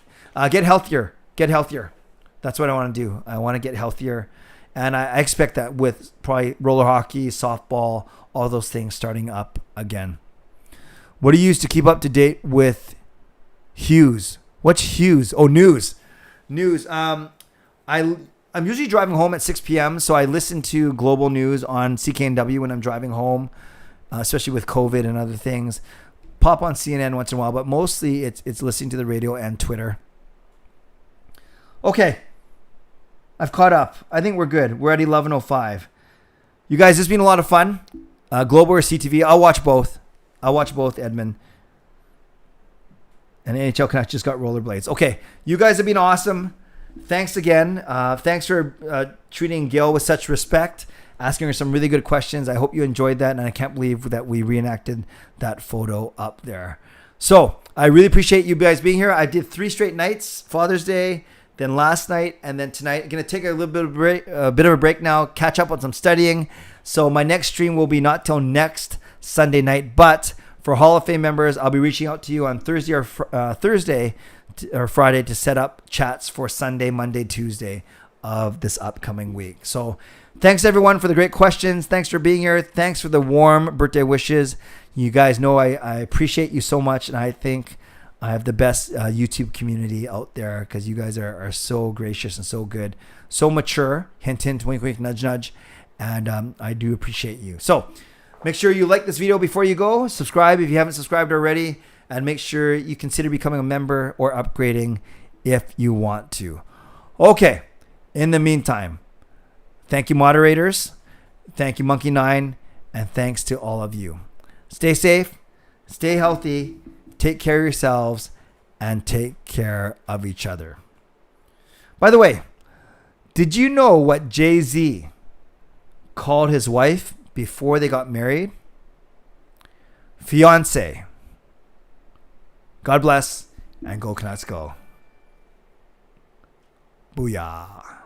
Get healthier. That's what I want to do. I want to get healthier. And I expect that with probably roller hockey, softball, all those things starting up again. What do you use to keep up to date with Hughes? What's Hughes? Oh, news. I'm usually driving home at 6 p.m., so I listen to global news on CKNW when I'm driving home, especially with COVID and other things. Pop on CNN once in a while, but mostly it's listening to the radio and Twitter. Okay. I've caught up. I think we're good. We're at 11:05. You guys, this has been a lot of fun. Global or CTV? I'll watch both. Edmund. And NHL Canucks just got rollerblades. Okay. You guys have been awesome. Thanks again. Thanks for treating Gail with such respect, asking her some really good questions. I hope you enjoyed that, and I can't believe that we reenacted that photo up there. So I really appreciate you guys being here. I did 3 straight nights, Father's Day, then last night, and then tonight. I'm going to take a little bit of a break now, catch up on some studying. So my next stream will be not till next Sunday night, but for Hall of Fame members, I'll be reaching out to you on Thursday or Friday to set up chats for Sunday, Monday, Tuesday of this upcoming week. So thanks everyone for the great questions. Thanks for being here. Thanks for the warm birthday wishes. You guys know I appreciate you so much, and I think I have the best YouTube community out there because you guys are so gracious and so good, so mature. Hint, hint, wink, wink, nudge, nudge. And I do appreciate you. So make sure you like this video before you go. Subscribe if you haven't subscribed already. And make sure you consider becoming a member or upgrading if you want to. Okay. In the meantime, thank you, moderators. Thank you, Monkey9. And thanks to all of you. Stay safe. Stay healthy. Take care of yourselves. And take care of each other. By the way, did you know what Jay-Z called his wife before they got married? Fiance. God bless, and go Canucks go. Booyah.